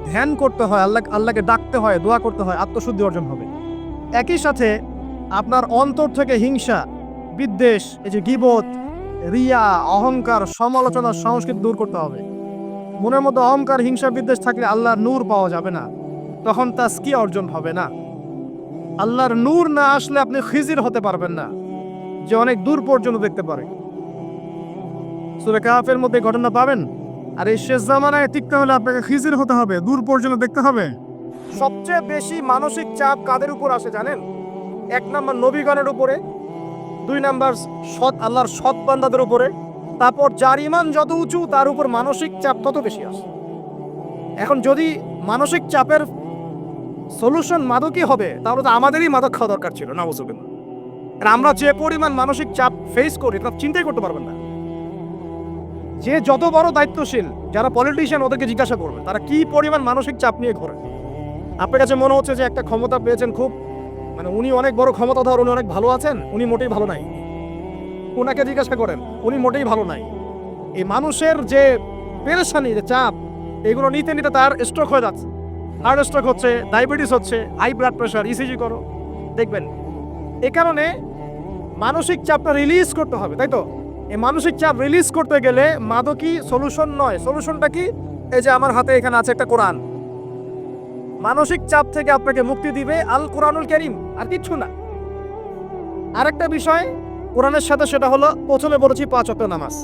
ধ্যান করতে হয়, আল্লাহকে ডাকতে হয়, দোয়া করতে হয়, আত্মশুদ্ধি অর্জন হবে। একই সাথে আপনার অন্তর থেকে হিংসা, বিদ্বেষ, এই যে গীবত, রিয়া, অহংকার, সমালোচনা, সংস্কৃতি দূর করতে হবে। মনের মধ্যে অহংকার, হিংসা, বিদ্বেষ থাকলে আল্লাহর নূর পাওয়া যাবে না, তখন তাজকিয়া অর্জন হবে না। আল্লাহর নূর না আসলে আপনি খিজির হতে পারবেন না, যে অনেক দূর পর্যন্ত দেখতে পারে। সূরা কাহফের মধ্যে ঘটনা পাবেন। আর এই শেষ জামানায় টিকতে হলে আপনাকে খিজির হতে হবে, দূর পর্যন্ত দেখতে হবে। সবচেয়ে বেশি মানসিক চাপ কাদের উপর আসে জানেন? এক নম্বর নবীগণের উপরে, 2 নাম্বার সৎ আল্লাহর সৎ বান্দাদের উপরে, তারপর যার ইমান যত উঁচু তার উপর মানসিক চাপ তত বেশি আসে। এখন যদি মানসিক চাপের সলিউশন মাদকই হবে তাহলে তো আমাদেরই মাদক খাওয়া দরকার ছিল, নাউজুবিল্লাহ। আর আমরা যে পরিমাণ মানসিক চাপ ফেস করি তা চিন্তাই করতে পারবেন না। যে যত বড় দায়িত্বশীল যারা পলিটিশিয়ান ওদেরকে জিজ্ঞাসা করবে তারা কি পরিমাণ মানসিক চাপ নিয়ে ঘোরে। আপনার কাছে মনে হচ্ছে যে একটা ক্ষমতা পেয়েছেন, খুব মানে উনি অনেক বড় ক্ষমতাধর, উনি অনেক ভালো আছেন, উনি মোটেই ভালো নাই। ওনাকে জিজ্ঞাসা করেন, উনি মোটেই ভালো নাই। এই মানুষের যে পেরেশানি, যে চাপ, এগুলো নিতে নিতে তার স্ট্রোক হয়ে যাচ্ছে, হার্ট স্ট্রোক হচ্ছে, ডায়াবেটিস হচ্ছে, হাই ব্লাড প্রেশার, ইসিজি করো, দেখবেন। এ কারণে মানসিক চাপটা রিলিজ করতে হবে, তাই তো? এই মানসিক চাপ রিলিজ করতে গেলে মাদকই সলিউশন নয়। সলিউশনটা কি? এই যে আমার হাতে এখানে আছে একটা কোরআন। মানসিক চাপ থেকে আপনাকে মুক্তি দিবে আল কোরআনুল কারীম, আর কিচ্ছু না। আরেকটা বিষয় কোরআনের সাথে, সেটা হলো প্রথমে বলেছি 5 ওয়াক্ত নামাজ।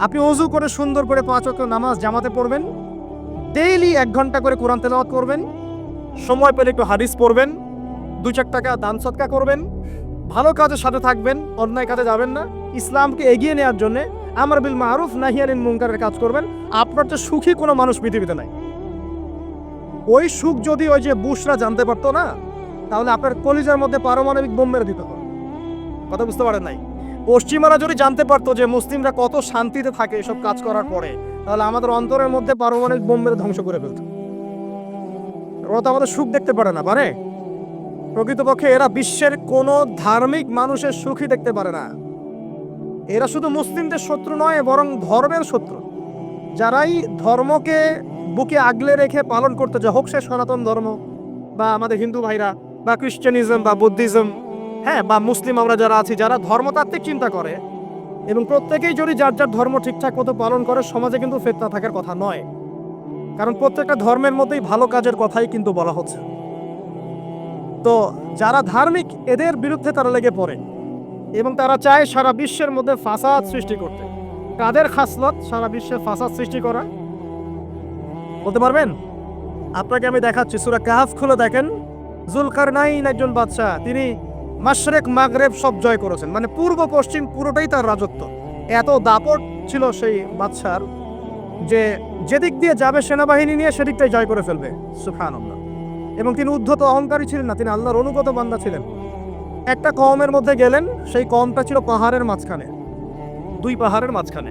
আপনি ওযু করে সুন্দর করে 5 ওয়াক্ত নামাজ জামাতে পড়বেন, ডেইলি 1 ঘন্টা করে কোরআন তেলাওয়াত করবেন, সময় পেলে একটু হাদিস পড়বেন, 2-4 টাকা দান সদকা করবেন, ভালো কাজের সাথে থাকবেন, অন্যায় কাজে যাবেন না, ইসলামকে এগিয়ে নেওয়ার জন্য আমর বিল মারুফ নাহি আনিল মুনকারের কাজ করবেন। আপনার তো সুখী কোনো মানুষ পৃথিবীতে নাই। ওই সুখ যদি ওই যে বুশরা জানতে পারতো না, তাহলে আপনার কলিজার মধ্যে পারমাণবিক বোম মেরে দিত। কথা বুঝতে পারেন নাই? পশ্চিমারা যদি জানতে পারতো যে মুসলিমরা কত শান্তিতে থাকে এসব কাজ করার পরে, তাহলে আমাদের অন্তরের মধ্যে পারমাণবিক বোম মেরে ধ্বংস করে ফেলত। ওরা তো আমাদের সুখ দেখতে পারে না, পারে? প্রকৃতপক্ষে এরা বিশ্বের কোনো ধার্মিক মানুষের সুখই দেখতে পারে না। এরা শুধু মুসলিমদের শত্রু নয়, বরং ধর্মের শত্রু। যারাই ধর্মকে বুকে আগলে রেখে পালন করতে যায়, হোক সে সনাতন ধর্ম বা আমাদের হিন্দু ভাইরা বা খ্রিস্টানিজম বা বুদ্ধিজম, হ্যাঁ, বা মুসলিম আমরা যারা আছি, যারা ধর্মতাত্ত্বিক চিন্তা করে এবং প্রত্যেকেই যদি যার যার ধর্ম ঠিকঠাক মতো পালন করে, সমাজে কিন্তু ফিতনা থাকার কথা নয়। কারণ প্রত্যেকটা ধর্মের মধ্যেই ভালো কাজের কথাই কিন্তু বলা হচ্ছে। তো যারা ধার্মিক এদের বিরুদ্ধে তারা লেগে পড়ে এবং তারা চায় সারা বিশ্বের মধ্যে ফাসাদ সৃষ্টি করতে। কাদের খাসলত সারা বিশ্বে ফাসাদ সৃষ্টি করা? বলতে পারবেন? আপনাকে আমি দেখাচ্ছি, সূরা কাহফ খুলে দেখেন। যুলকারনাইন একজন বাদশা, তিনি মাশরিক মাগরিব সব জয় করেছেন, মানে পূর্ব পশ্চিম পুরোটাই তার রাজত্ব। এত দাপট ছিল সেই বাদশার যে যেদিক দিয়ে যাবে সেনাবাহিনী নিয়ে সেদিকটাই জয় করে ফেলবে। সুবহানাল্লাহ। এবং তিনি উদ্ধত অহংকারী ছিলেন না, তিনি আল্লাহর অনুগত বান্দা ছিলেন। একটা কওমের মধ্যে গেলেন, সেই কওমটা ছিল পাহাড়ের মাঝখানে, 2 পাহাড়ের মাঝখানে।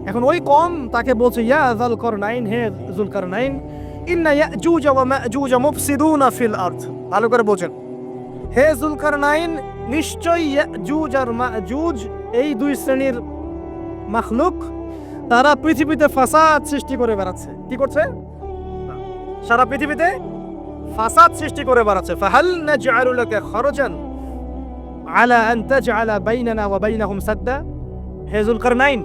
এখন ওই কওম তাকে বলছে, ইয়া যুলকারনাইন, হে যুলকারনাইন, ইন্না ইয়াজুজ ওয়া মাজুজ মুফসিদুনা ফিল আরদ। ভালো করে বোঝেন, হে যুলকারনাইন, নিশ্চয়ই ইয়াজুজ আর মাজুজ এই 2 শ্রেণীর মাখলুক, তারা পৃথিবীতে ফাসাদ সৃষ্টি করে বেড়াচ্ছে। কি করছে? সারা পৃথিবীতে ফাসাদ সৃষ্টি করে বেড়াচ্ছে। ফাহাল নাজআলু লাকা খরজান আলা আন তাজআলা বাইনানা ওয়া বাইনাহুম সাদ্দা। হে যুলকারনাইন,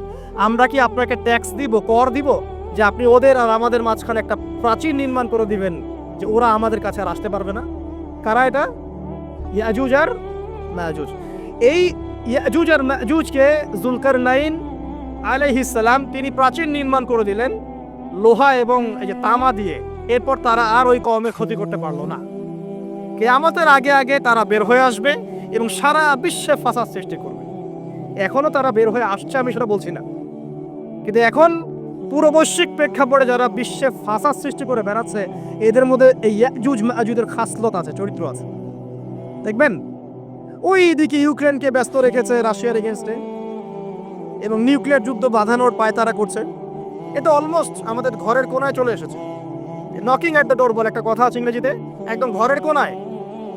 আমরা কি আপনাকে ট্যাক্স দিব, কর দিব, যে আপনি ওদের আর আমাদের মাঝখানে একটা প্রাচীর নির্মাণ করে দিবেন, যে ওরা আমাদের কাছে আর আসতে পারবে না? কারা এটা? ইয়াজুজ আর মাজুজ। এই ইয়াজুজ আর মাজুজকে যুলকারনাইন আলাইহিস সালাম তিনি প্রাচীর নির্মাণ করে দিলেন লোহা এবং এই যে তামা দিয়ে। এরপর তারা আর ওই কওমের ক্ষতি করতে পারলো না। কিয়ামতের আগে আগে তারা বের হয়ে আসবে এবং সারা বিশ্বে ফাসাদ সৃষ্টি করবে। এখনো তারা বের হয়ে আসছে, আমি সেটা বলছি না, কিন্তু এখন পুরো বৈশ্বিক প্রেক্ষাপটে যারা বিশ্বে ফাসাদ সৃষ্টি করে বেড়াচ্ছে, এদের মধ্যে এই ইয়াজুজ মাজুজের খাসলত আছে, চরিত্র আছে। দেখবেন ওই দিকে ইউক্রেনকে ব্যস্ত রেখেছে রাশিয়ার এগেনস্টে এবং নিউক্লিয়ার যুদ্ধ বাঁধানোর পায়তারা করছে। এটা অলমোস্ট আমাদের ঘরের কোনায় চলে এসেছে। নকিং অ্যাট দ্য ডোর বলে একটা কথা আছে ইংরেজিতে, একদম ঘরের কোনায়।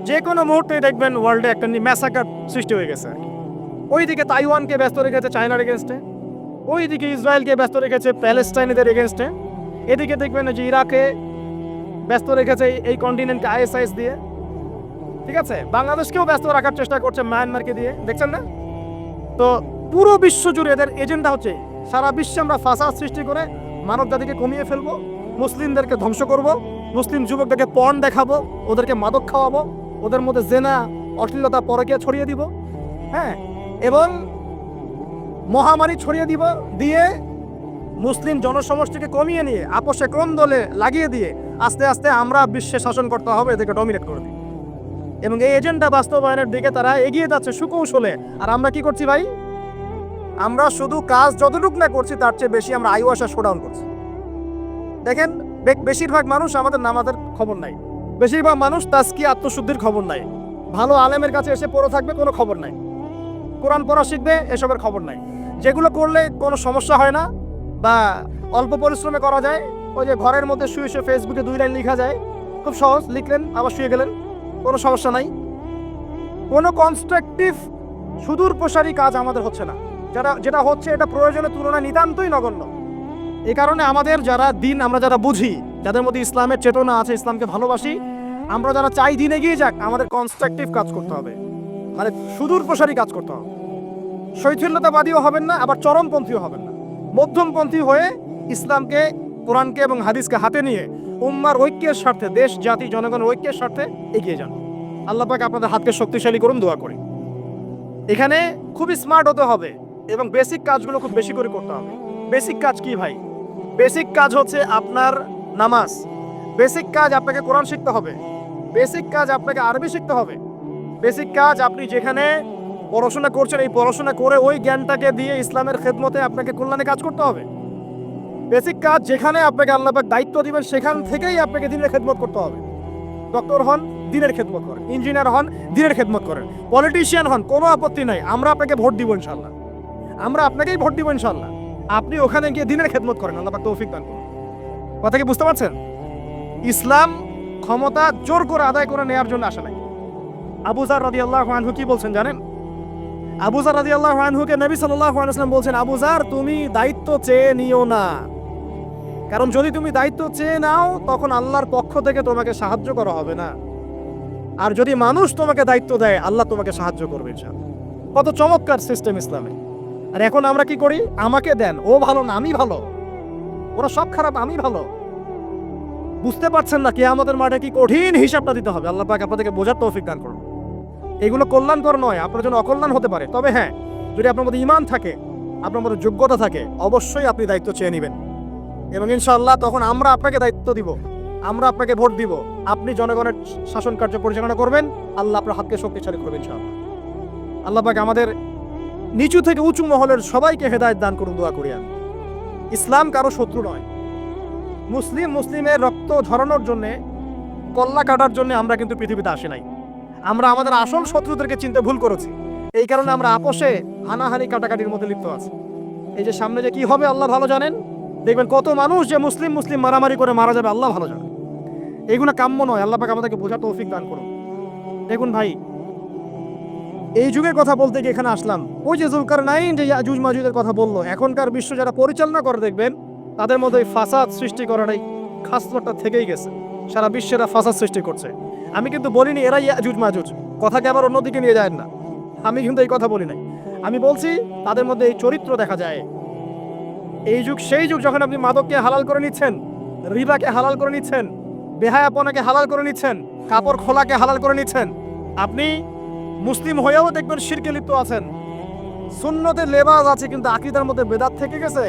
যে কোনো মুহূর্তে দেখবেন ওয়ার্ল্ডে একটা ম্যাসাকার সৃষ্টি হয়ে গেছে। ওইদিকে তাইওয়ানকে ব্যস্ত রেখেছে চায়নার এগেনস্টে, ওইদিকে ইসরায়েলকে ব্যস্ত রেখেছে প্যালেস্টাইনিদের এগেনস্টে, এদিকে দেখবেন যে ইরাকে ব্যস্ত রেখেছে এই কন্টিনেন্টকে আইএসআইএস দিয়ে। ঠিক আছে, বাংলাদেশকেও ব্যস্ত রাখার চেষ্টা করছে মায়ানমারকে দিয়ে, দেখছেন না? তো পুরো বিশ্ব জুড়ে এদের এজেন্ডা হচ্ছে সারা বিশ্বে আমরা ফাসাদ সৃষ্টি করে মানব জাতিকে কমিয়ে ফেলবো, মুসলিমদেরকে ধ্বংস করব, মুসলিম যুবকদেরকে পর্ন দেখাবো, ওদেরকে মাদক খাওয়াবো, ওদের মধ্যে জেনা, অশ্লীলতা, পরকীয়া ছড়িয়ে দিব, হ্যাঁ, এবং মহামারী ছড়িয়ে দিব, দিয়ে মুসলিম জনসমষ্টিকে কমিয়ে নিয়ে আপোষে ক্রন্দলে লাগিয়ে দিয়ে আস্তে আস্তে আমরা বিশ্বে শাসন করতে হবে, এদেরকে ডমিনেট করে দিই। এবং এই এজেন্ডা বাস্তবায়নের দিকে তারা এগিয়ে যাচ্ছে সুকৌশলে। আর আমরা কি করছি ভাই? আমরা শুধু কাজ যতটুকু না করছি তার চেয়ে বেশি আমরা আয়ু আশা শোডাউন করছি। দেখেন, বেশিরভাগ মানুষ আমাদের নামাজের খবর নাই, বেশিরভাগ মানুষ তাজকিয়া আত্মশুদ্ধির খবর নাই, ভালো আলেমের কাছে এসে পড়ে থাকবে কোনো খবর নাই, কোরআন পড়া শিখবে এসবের খবর নাই। যেগুলো করলে কোনো সমস্যা হয় না বা অল্প পরিশ্রমে করা যায়, ওই যে ঘরের মধ্যে শুয়ে শুয়ে ফেসবুকে 2 লাইন লেখা যায়, খুব সহজ, লিখলেন আবার শুয়ে গেলেন, কোনো সমস্যা নাই। কোনো কনস্ট্রাকটিভ সুদূর প্রসারী কাজ আমাদের হচ্ছে না, যেটা হচ্ছে এটা প্রয়োজনের তুলনায় নিতান্তই নগণ্য। এই কারণে আমাদের যারা দিন, আমরা যারা বুঝি, যাদের মধ্যে ইসলামের চেতনা আছে, ইসলামকে ভালোবাসি, আমরা যারা চাই দিন এগিয়ে যাক, আমাদের কনস্ট্রাকটিভ কাজ করতে হবে, মানে সুদূর প্রসারী কাজ করতে হবে। শৈথিল্যতাবাদীও হবেন না, আবার চরমপন্থীও হবেন না, মধ্যমপন্থী হয়ে ইসলামকে, কোরআনকে এবং হাদিসকে হাতে নিয়ে উম্মার ঐক্যের স্বার্থে, দেশ জাতি জনগণের ঐক্যের স্বার্থে এগিয়ে যান। আল্লাহ পাক আপনাদের হাতকে শক্তিশালী করুন, দোয়া করি। এখানে খুবই স্মার্ট হতে হবে এবং বেসিক কাজগুলো খুব বেশি করে করতে হবে। বেসিক কাজ কি ভাই? বেসিক কাজ হচ্ছে আপনার নামাজ, বেসিক কাজ আপনাকে কোরআন শিখতে হবে, বেসিক কাজ আপনাকে আরবি শিখতে হবে, বেসিক কাজ আপনি যেখানে পড়াশোনা করছেন এই পড়াশোনা করে ওই জ্ঞানটাকে দিয়ে ইসলামের খেদমতে আপনাকে কল্যাণে কাজ করতে হবে। বেসিক কাজ যেখানে আপনাকে আল্লাহ পাক দায়িত্ব দিবেন সেখান থেকেই আপনাকে দিনের খেদমত করতে হবে। ডক্টর হন, দিনের খেদমত করেন, ইঞ্জিনিয়ার হন, দিনের খেদমত করেন, পলিটিশিয়ান হন, কোনো আপত্তি নাই, আমরা আপনাকে ভোট দিব ইনশাল্লাহ, আমরা আপনাকেই ভোট দিব ইনশাল্লাহ। আপনি ওখানে গিয়ে দিনের খেদমত করেন, আল্লাহ পাক তৌফিক দান করুন। কথা কি বুঝতে পারছেন? ইসলাম ক্ষমতা জোর করে আদায় করে নেওয়ার জন্য আসে নাই। আবু যার রাদিয়াল্লাহু আনহু কি বলছেন জানেন? আবু যার রাদিয়াল্লাহু আনহুকে নবী সাল্লাল্লাহু আলাইহি ওয়াসাল্লাম বলছেন, আবু যার তুমি দায়িত্ব চেয়ে নিও না, কারণ যদি তুমি দায়িত্ব চেয়ে নাও তখন আল্লাহর পক্ষ থেকে তোমাকে সাহায্য করা হবে না, আর যদি মানুষ তোমাকে দায়িত্ব দেয় আল্লাহ তোমাকে সাহায্য করবে ইনশাআল্লাহ। কত চমৎকার সিস্টেম ইসলামে। আর এখন আমরা কি করি? আমাকে দেন, ও ভালো না আমি ভালো, ওরা সব খারাপ আমি ভালো। বুঝতে পারছেন না কিয়ামতের মাঠে কি কঠিন হিসাবটা দিতে হবে। আল্লাহ পাক আপনাদেরকে বোঝার তৌফিক দান করুন। এগুলো কল্যাণকর নয়, আপনার জন্য অকল্যাণ হতে পারে। তবে হ্যাঁ, যদি আপনার মধ্যে ঈমান থাকে, আপনার মধ্যে যোগ্যতা থাকে, অবশ্যই আপনি দায়িত্ব চেয়ে নেবেন এবং ইনশাআল্লাহ তখন আমরা আপনাকে দায়িত্ব দিব, আমরা আপনাকে ভোট দিব, আপনি জনগণের শাসন কার্য পরিচালনা করবেন, আল্লাহ আপনার হাতকে শক্তিশালী করবেন ইনশাআল্লাহ। আল্লাহ পাক আমাদের নিচু থেকে উঁচু মহলের সবাইকে হেদায়েত দান করুন, দোয়া করি আমি। ইসলাম কারো শত্রু নয়। মুসলিমের রক্ত ঝরানোর জন্যে, কল্লা কাটার জন্য আমরা কিন্তু পৃথিবীতে আসি নাই। আমরা আমাদের আসল শত্রুদেরকে চিনতে ভুল করেছি, এই কারণে আমরা আপোষে হানাহানি কাটাকাটির মধ্যে লিপ্ত আছি। এই যে সামনে যে কি হবে আল্লাহ ভালো জানেন, দেখবেন কত মানুষ যে মুসলিম মারামারি করে মারা যাবে আল্লাহ ভালো জানেন। এইগুলো কাম্য নয়, আল্লাহ পাক আমাদেরকে বোঝার তৌফিক দান করুন। দেখুন ভাই, এই যুগের কথা বলতে গিয়ে এখানে আসলাম। ওই যে যুলকারনাইন যে ইয়াজুজ মাজুজের কথা বললো, এখনকার বিশ্ব যারা পরিচালনা করে দেখবেন তাদের মধ্যে ফাসাদ সৃষ্টি করাটাই খাসলতটা থেকেই গেছে। সারা বিশ্বেরা ফাসাদ সৃষ্টি করছে। আমি কিন্তু বলিনি এরা ইয়াজুজ মাজুজ, কথাকে আবার অন্যদিকে নিয়ে যায় না, আমি কিন্তু এই কথা বলি নাই। আমি বলছি তাদের মধ্যে এই চরিত্র দেখা যায়। এই যুগ সেই যুগ যখন আপনি মাদককে হালাল করে নিচ্ছেন, রিবাকে হালাল করে নিচ্ছেন, বেহায়াপনাকে হালাল করে নিচ্ছেন, কাপড় খোলাকে হালাল করে নিচ্ছেন। আপনি মুসলিম হয়েও দেখবেন শিরকে লিপ্ত আছেন, সুন্নতে লেবাস আছে কিন্তু আকীদার মধ্যে বেদাত থেকে গেছে।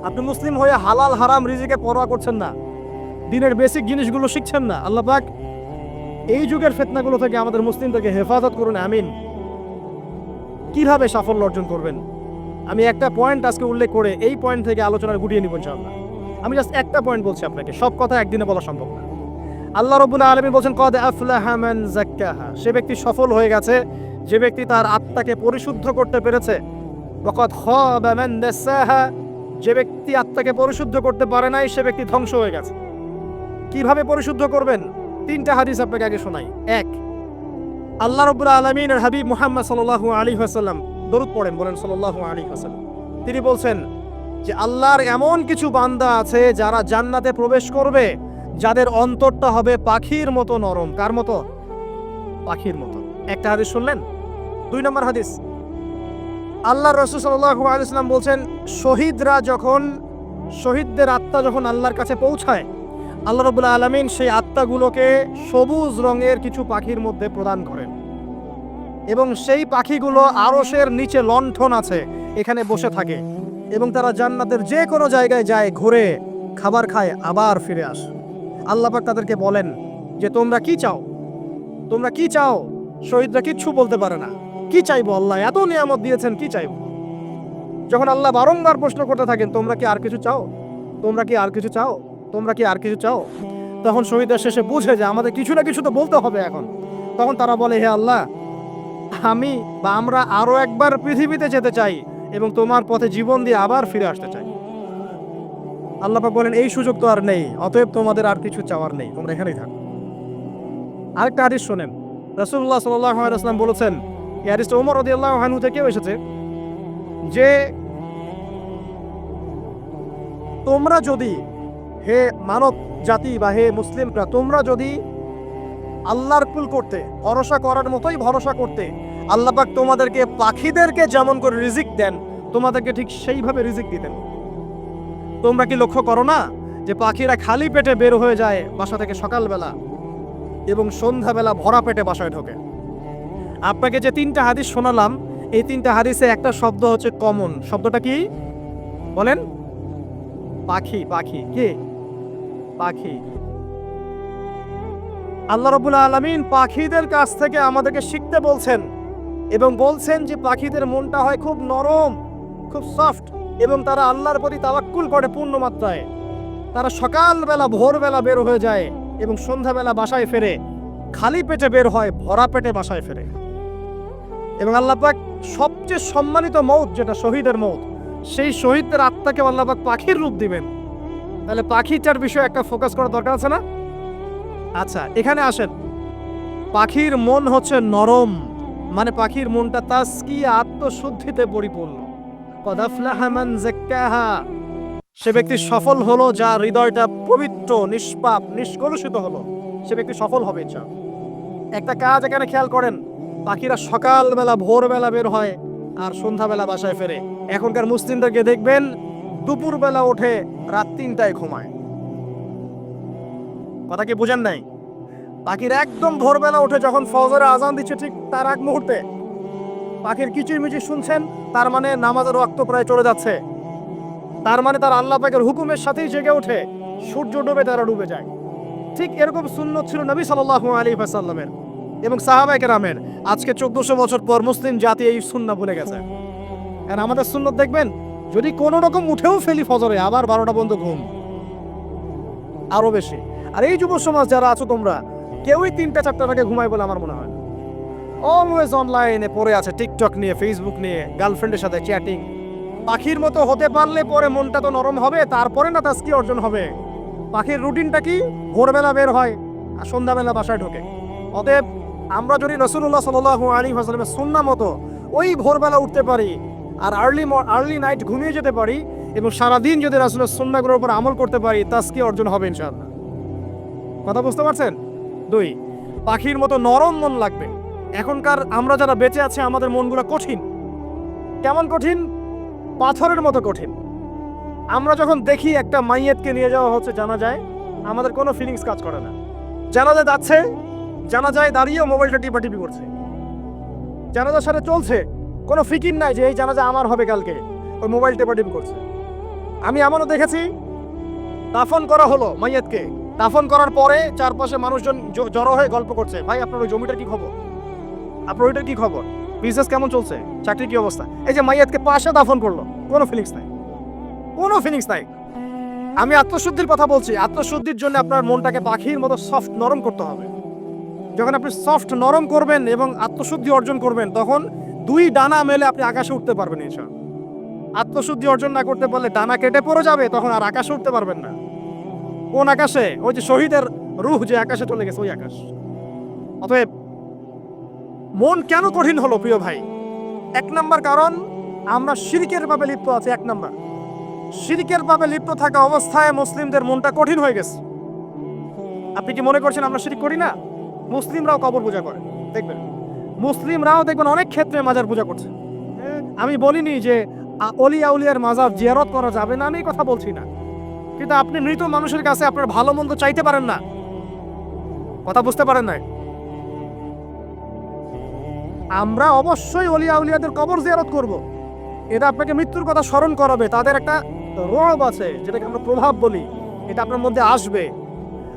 আপনি মুসলিম হয়ে হালাল হারাম রিজিকে পরোয়া করছেন না, দিনের বেসিক জিনিসগুলো শিখছেন না। আল্লাহ পাক এই যুগের ফিতনাগুলো থেকে আমাদের মুসলিমদেরকে হেফাজত করুন, আমিন। কিভাবে সাফল্য অর্জন করবেন আমি একটা পয়েন্ট আজকে উল্লেখ করে এই পয়েন্ট থেকে আলোচনা গুটিয়ে নিব ইনশাআল্লাহ। আমি জাস্ট একটা পয়েন্ট বলছি আপনাকে, সব কথা একদিনে বলা সম্ভব না। আল্লাহ রাব্বুল আলামিন বলেন কদ আফলাহা মান যাক্কাহা, সে ব্যক্তি সফল হয়ে গেছে যে ব্যক্তি তার আত্মাকে পরিশুদ্ধ করতে পেরেছে। ওয়া কদ খাবা মান দাসাহা, যে ব্যক্তি আত্মাকে পরিশুদ্ধ করতে পারে নাই সে ব্যক্তি ধ্বংস হয়ে গেছে। কিভাবে পরিশুদ্ধ করবেন? 3টা হাদিস আপনাকে আগে শোনাই। 1, আল্লাহ রাব্বুল আলামিনের হাবিব মুহাম্মদ সাল্লাল্লাহু আলাইহি ওয়াসাল্লাম, দরুদ পড়েন, বলেন সাল্লাল্লাহু আলাইহি ওয়াসাল্লাম। তিনি বলছেন যে আল্লাহর এমন কিছু বান্দা আছে যারা জান্নাতে প্রবেশ করবে যাদের অন্তরটা হবে পাখির মতো নরম। কার মতো? পাখির মতো। একটা হাদিস শুনলেন। 2 নম্বর হাদিস, আল্লাহ রাসূল সাল্লাল্লাহু আলাইহি ওয়াসাল্লাম বলছেন শহীদদের আত্মা যখন আল্লাহর কাছে পৌঁছায়, আল্লাহ রাব্বুল আলামিন সেই আত্মাগুলোকে সবুজ রঙের কিছু পাখির মধ্যে প্রদান করেন এবং সেই পাখিগুলো আরশের নিচে লণ্ঠন আছে এখানে বসে থাকে এবং তারা জান্নাতের যে কোনো জায়গায় যায়, ঘুরে খাবার খায়, আবার ফিরে আসে। আল্লাহ পাক তাদেরকে বলেন যে তোমরা কি চাও? তোমরা কি চাও? শহীদরা কিচ্ছু বলতে পারে না। কি চাইবো? আল্লাহ এত নিয়ামত দিয়েছেন, কি চাইবো? যখন আল্লাহ বারংবার প্রশ্ন করতে থাকেন, তোমরা কি আর কিছু চাও? তোমরা কি আর কিছু চাও? তোমরা কি আর কিছু চাও? তখন শহীদরা শেষে বুঝে যে আমাদের কিছু না কিছু তো বলতে হবে এখন। তখন তারা বলে, হে আল্লাহ, আমি বা আমরা আরো একবার পৃথিবীতে যেতে চাই এবং তোমার পথে জীবন দিয়ে আবার ফিরে আসতে চাই। আল্লাহ পাক বলেন, এই সুযোগ তো আর নেই, অতএব তোমাদের আর কিছু চাওয়ার নেই, তোমরা এখানেই থাকো। আরেকটা হাদিস শোনেন, রাসূলুল্লাহ সাল্লাল্লাহু আলাইহি ওয়াসাল্লাম বলেছেন, এই হাদিসটা ওমর রাদিয়াল্লাহু আনহু থেকেও এসেছে, যে তোমরা যদি, হে মানব জাতি বা হে মুসলিমরা, তোমরা যদি আল্লাহর কুল করতে, ভরসা করার মতোই ভরসা করতে, আল্লাহ পাক তোমাদেরকে পাখিদেরকে যেমন করে রিজিক দেন, তোমাদেরকে ঠিক সেইভাবে রিজিক দিতেন। তোমরা কি লক্ষ্য করো না যে পাখিরা খালি পেটে বের হয়ে যায় বাসা থেকে সকালবেলা এবং সন্ধ্যাবেলা ভরা পেটে বাসায় ঢোকে? আপনাকে যে তিনটা হাদিস শোনালাম, এই তিনটা হাদিসে একটা শব্দ হচ্ছে কমন। শব্দটা কি বলেন? পাখি। পাখি কি? পাখি। আল্লাহ রাব্বুল আলামিন পাখিদের কাছ থেকে আমাদেরকে শিখতে বলছেন এবং বলছেন যে পাখিদের মনটা হয় খুব নরম, খুব সফট, এবং তারা আল্লাহর প্রতি তাওয়াক্কুল করে পূর্ণ মাত্রায়। তারা সকালবেলা ভোরবেলা বের হয়ে যায় এবং সন্ধ্যাবেলা বাসায় ফেরে, খালি পেটে বের হয়, ভরা পেটে বাসায় ফেরে। এবং আল্লাহ পাক সবচেয়ে সম্মানিত মৌত, যেটা শহীদের মৌত, সেই শহীদদের আত্মাকে আল্লাহ পাক পাখির রূপ দিবেন। তাহলে পাখিটার বিষয়ে একটা ফোকাস করা দরকার আছে না? আচ্ছা, এখানে আসেন। পাখির মন হচ্ছে নরম, মানে পাখির মনটা তাসকিয়া, আত্মশুদ্ধিতে পরিপূর্ণ। কদ আফলাহা মান যাক্কাহা, সে ব্যক্তি সফল হলো যার হৃদয়টা পবিত্র, নিষ্পাপ, নিষ্কলুষিত হলো। সে ব্যক্তি সফল হবে ইনশাআল্লাহ। একটা কাজ এখানে খেয়াল করেন, পাখিরা সকালবেলা ভোরবেলা বের হয় আর সন্ধ্যাবেলা বাসায় ফেরে। এখনকার মুসলিমদেরকে দেখবেন দুপুরবেলা ওঠে, রাত 3টায় ঘুমায়। কথা কি বুঝেন নাই? পাখির একদম ভোরবেলা উঠে যখন ফজরের আজান দিচ্ছে, ঠিক তার আগ মুহূর্তে পাখির কিচিরমিচির শুনছেন, তার মানে নামাজের ওয়াক্ত প্রায় চলে যাচ্ছে। তার মানে তার আল্লাহ পাকের হুকুমের সাথেই জেগে ওঠে, সূর্য ডুবে তারা ডুবে যায়। ঠিক এরকম সুন্নত ছিল নবী সাল্লাল্লাহু আলাইহি ওয়াসাল্লামের এবং সাহাবায়ে কেরামের। আজকে 1400 বছর পর মুসলিম জাতি এই সুন্নাহ ভুলে গেছে। আর আমাদের সুন্নত দেখবেন, যদি কোনো রকম উঠেও ফেলি ফজরে, আবার 12টা পর্যন্ত ঘুম, আরো বেশি। আর এই যুব সমাজ যারা আছো, তোমরা কেউই 3টা-4টার আগে ঘুমায় বলে আমার মনে হয় না। অলওয়েজ অনলাইনে পড়ে আছে, টিকটক নিয়ে, ফেসবুক নিয়ে, গার্লফ্রেন্ডের সাথে চ্যাটিং। পাখির মতো হতে পারলে পরে মনটা তো নরম হবে, তারপরে না তাসকিয়া অর্জন হবে। পাখির রুটিনটা কি? ভোরবেলা বের হয় আর সন্ধ্যাবেলা বাসায় ঢোকে। অতএব আমরা যদি রাসূলুল্লাহ সাল্লাল্লাহু আলাইহি ওয়াসাল্লামের সুন্নাহ মতো ওই ভোরবেলা উঠতে পারি আর আর্লি নাইট ঘুমিয়ে যেতে পারি এবং সারাদিন যদি রাসূলের সুন্নাহগুলোর উপর আমল করতে পারি, তাসকিয়া অর্জন হবে ইনশাআল্লাহ। কথা বুঝতে পারছেন? 2, পাখির মতো নরম মন লাগবে। এখনকার আমরা যারা বেঁচে আছি, আমাদের মনগুলো কঠিন। কেমন কঠিন? পাথরের মতো কঠিন। আমরা যখন দেখি একটা মাইয়াতকে নিয়ে যাওয়া হচ্ছে জানাজায়, আমাদের কোনো ফিলিংস কাজ করে না। জানাজা যাচ্ছে, জানাজায় দাঁড়িয়ে মোবাইলটা টিপাটিপি করছে। জানাজার সাথে চলছে, কোনো ফিকির নাই যে এই জানাজা আমার হবে কালকে, ওই মোবাইল টিপাটিপি করছে। আমি এমনও দেখেছি, দাফন করা হলো মাইয়াতকে, দাফন করার পরে চারপাশে মানুষজন জড়ো হয়ে গল্প করছে, ভাই আপনার ওই জমিটার কি খবর, আপনার ওইটার কি খবর, বিজনেস কেমন চলছে, চাকরির কি অবস্থা। এই যে মাইয়াতকে পাশে দাফন করলো, কোনো ফিলিংস নাই, কোনো ফিলিংস নাই। আমি আত্মশুদ্ধির কথা বলছি। আত্মশুদ্ধির জন্য আপনার মনটাকে পাখির মতো সফট, নরম করতে হবে। যখন আপনি সফট, নরম করবেন এবং আত্মশুদ্ধি অর্জন করবেন, তখন 2 ডানা মেলে আপনি আকাশে উঠতে পারবেন ইনশাআল্লাহ। আত্মশুদ্ধি অর্জন না করতে পারলে ডানা কেটে পড়ে যাবে, তখন আর আকাশে উঠতে পারবেন না। কোন আকাশে? ওই যে শহীদের রূহ যে আকাশে চলে গেছে, ওই আকাশ। অতএব মন কেন কঠিন হলো প্রিয় ভাই? 1 নাম্বার কারণ, আমরা শিরকের পাপে লিপ্ত আছি। 1 নাম্বার, শিরকের পাপে লিপ্ত থাকা অবস্থায় মুসলিমদের মনটা কঠিন হয়ে গেছে। আপনি কি মনে করছেন আমরা শিরক করি না? মুসলিমরাও কবর পূজা করে, দেখবেন মুসলিমরাও দেখবেন অনেক ক্ষেত্রে মাজার পূজা করছে। আমি বলিনি যে অলিয়া উলিয়ার মাজার জিয়ারত করা যাবে না, আমি এই কথা বলছি না। কিন্তু আপনি মৃত মানুষের কাছে আপনার ভালো মন্দ চাইতে পারেন না। কথা বুঝতে পারেন না? আমরা অবশ্যই অলিয়া উলিয়াদের কবর জিয়ারত করব। এটা আপনাকে মৃত্যুর কথা স্মরণ করাবে। তাদের একটা রব আছে, যেটাকে আমরা প্রভাব বলি, এটা আপনার মধ্যে আসবে।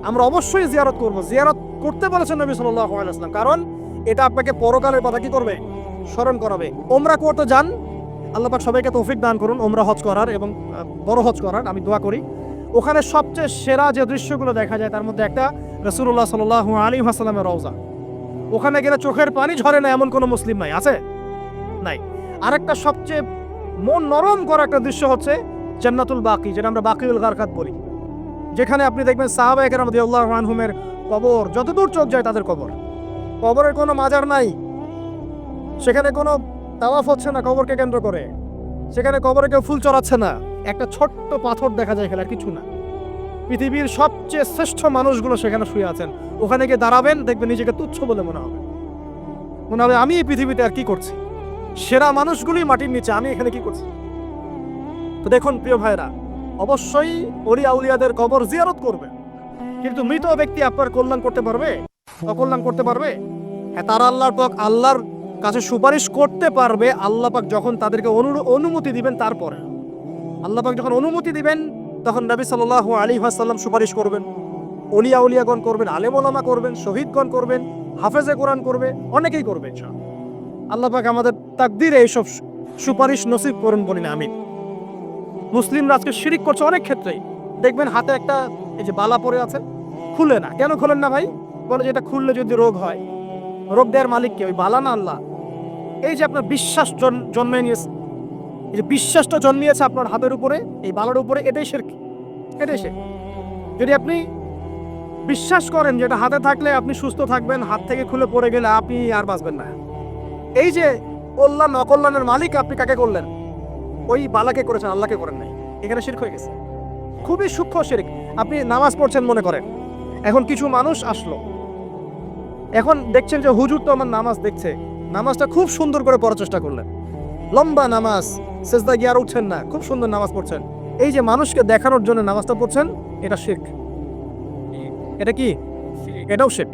আমরা অবশ্যই জিয়ারত করব। জিয়ারত করতে বলেছেন নবী সাল্লাল্লাহু আলাইহি ওয়াসাল্লাম, কারণ এটা আপনাকে পরকালের কথা কি করবে, স্মরণ করাবে। ওমরা করতে যান, আল্লাহ পাক সবাইকে তৌফিক দান করুন ওমরা হজ করার এবং বড় হজ করার, আমি দোয়া করি। ওখানে সবচেয়ে সেরা যে দৃশ্যগুলো দেখা যায় তার মধ্যে একটা রাসূলুল্লাহ সাল্লাল্লাহু আলাইহি ওয়াসাল্লামের রওজা। ওখানে গেলে চোখের পানি ঝরে না এমন কোনো মুসলিম নাই, আছে? নাই। আরেকটা সবচেয়ে মন নরম করা একটা দৃশ্য হচ্ছে জান্নাতুল বাকি, যেটা আমরা বাকিউল গারকাত বলি, যেখানে আপনি দেখবেন সাহাবায়ে কেরাম রাদিয়াল্লাহু আনহুমের কবর, যতদূর চোখ যায় তাদের কবর। কবরের কোনো মাজার নাই, সেখানে কোনো তাওয়াফ হচ্ছে না কবরকে কেন্দ্র করে, সেখানে কবরে কেউ ফুল চড়াচ্ছে না, একটা ছোট্ট পাথর দেখা যায় এখানে, আর কিছু না। পৃথিবীর সবচেয়ে শ্রেষ্ঠ মানুষগুলো সেখানে শুয়ে আছেন। ওখানে গিয়ে দাঁড়াবেন, দেখবেন নিজেকে তুচ্ছ বলে মনে হবে, মনে হবে আমি এই পৃথিবীতে আর কি করছি, সেরা মানুষগুলি মাটির নিচে, আমি এখানে কি করছি। তো দেখুন প্রিয় ভাইরা, অবশ্যই ওলিয়া আউলিয়াদের কবর জিয়ারত করবে, কিন্তু মৃত ব্যক্তি আপনার কল্যাণ করতে পারবে, অকল্যাণ করতে পারবে? হ্যাঁ, তারা আল্লাহর কাছে সুপারিশ করতে পারবে আল্লাহ পাক যখন তাদেরকে অনুমতি দিবেন। তারপরে আল্লাহ পাক যখন অনুমতি দিবেন তখন নবী সাল্লাল্লাহু আলাইহি ওয়াসাল্লাম সুপারিশ করবেন, ওলিয়া উলিয়াগণ করবেন, আলেম ওলামা করবেন, শহীদগণ করবেন, হাফেজে কোরআন করবে, অনেকেই করবে ইনশাআল্লাহ। আল্লাহ পাক আমাদের তাকদীরে এইসব সুপারিশ নসিব করুন বলি না আমিন। মুসলিমরা আজকে শিরিক করছে অনেক ক্ষেত্রেই। দেখবেন হাতে একটা এই যে বালা পরে আছে, খুলে না। কেন খুলেন না ভাই? বলে যে এটা খুললে যদি রোগ হয়। রোগ দেওয়ার মালিক কে? ওই বালা না আল্লাহ? এই যে আপনার বিশ্বাস জন্মে নিয়েছে, এই যে বিশ্বাসটা জন্মিয়েছে আপনার হাতের উপরে, এই বালার উপরে, এটাই শিরক, এটাই শিরক। যদি আপনি বিশ্বাস করেন যেটা হাতে থাকলে আপনি সুস্থ থাকবেন, হাত থেকে খুলে পড়ে গেলে আপনি আর বাঁচবেন না, এই যে কল্যাণ অকল্যাণের মালিক আপনি কাকে করলেন? ওই বালাকে করেছেন, আল্লাহকে করেন নাই। এখানে শিরক হয়ে গেছে, খুবই সূক্ষ্ম শিরক। আপনি নামাজ পড়ছেন মনে করেন, এখন কিছু মানুষ আসলো, এখন দেখছেন যে হুজুর তো আমার নামাজ দেখছে, নামাজটা খুব সুন্দর করে পড়ার চেষ্টা করলেন, লম্বা নামাজ, সেজদা গিয়ে আর উঠছেন না, খুব সুন্দর নামাজ পড়ছেন। এই যে মানুষকে দেখানোর জন্য নামাজটা পড়ছেন, এটা শিরক। এটা কি? এটাও শিরক।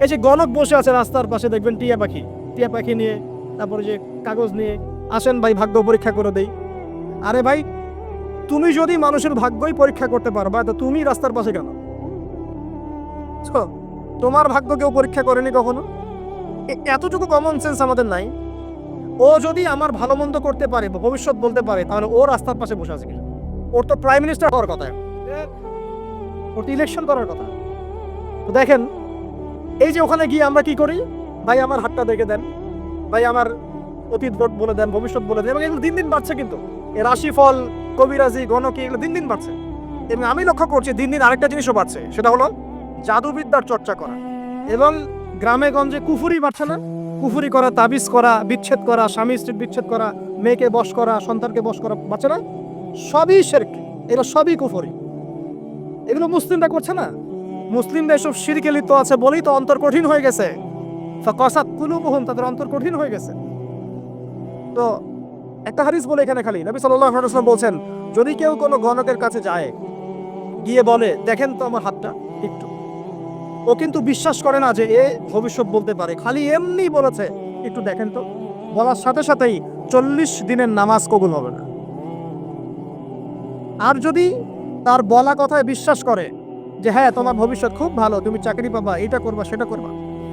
এই যে গণক বসে আছে রাস্তার পাশে, দেখবেন টিয়া পাখি নিয়ে, তারপরে যে কাগজ নিয়ে, আসেন ভাই ভাগ্য পরীক্ষা করে দেই। আরে ভাই, তুমি যদি মানুষের ভাগ্যই পরীক্ষা করতে পারবা তো তুমি রাস্তার পাশে কেন? তোমার ভাগ্য কেউ পরীক্ষা করেনি কখনো? এতটুকু কমন সেন্স আমাদের নাই? ও যদি আমার ভালো মন্দ করতে পারে, ভবিষ্যৎ বলতে পারে, তাহলে ও রাস্তার পাশে বসে আছে কিনা? ওর তো প্রাইম মিনিস্টার হওয়ার কথা, ওর তো ইলেকশন করার কথা। তো দেখেন, এই যে ওখানে গিয়ে আমরা কি করি, ভাই আমার হাতটা দেখে দেন, ভাই আমার অতীত বলে দেন, ভবিষ্যৎ বলে দেন, এবং এগুলো দিন দিন বাড়ছে। কিন্তু এর রাশিফল, কবিরাজি, গণকি, এগুলো দিন দিন বাড়ছে। এবং আমি লক্ষ্য করছি দিন দিন আরেকটা জিনিসও বাড়ছে, সেটা হলো জাদুবিদ্যার চর্চা করা। এবং গ্রামে গঞ্জে কুফুরি বাড়ছে না? কুফুরি করা, তাবিজ করা, বিচ্ছেদ করা, স্বামী স্ত্রীর বিচ্ছেদ করা, মেয়েকে বশ করা, সন্তানকে বশ করা বাড়ছে না? সবই শিরক, এগুলো সবই কুফুরি। এগুলো মুসলিমরা করছে না? মুসলিমরা এসব শিরকে লিপ্ত আছে বলেই তো অন্তর কঠিন হয়ে গেছে। ফাকাসাত কুলুবুহুম, তাদের অন্তর কঠিন হয়ে গেছে। তো একটা হাদিস বলে এখানে খালি, নবী সাল্লাল্লাহু আলাইহি ওয়াসাল্লাম বলছেন, যদি কেউ কোনো গণকের কাছে যায়, গিয়ে বলে দেখেন তো আমার হাতটা একটু, ও কিন্তু বিশ্বাস করে না যে এ ভবিষ্যৎ বলতে পারে, খালি এমনি বলেছে একটু দেখেন তো, বলার সাথে সাথেই 40 দিনের নামাজ কবুল হবে না। আর যদি তার বলা কথায় বিশ্বাস করে যে হ্যাঁ তোমার ভবিষ্যৎ খুব ভালো, তুমি চাকরি পাবা, এটা করবা সেটা করবা,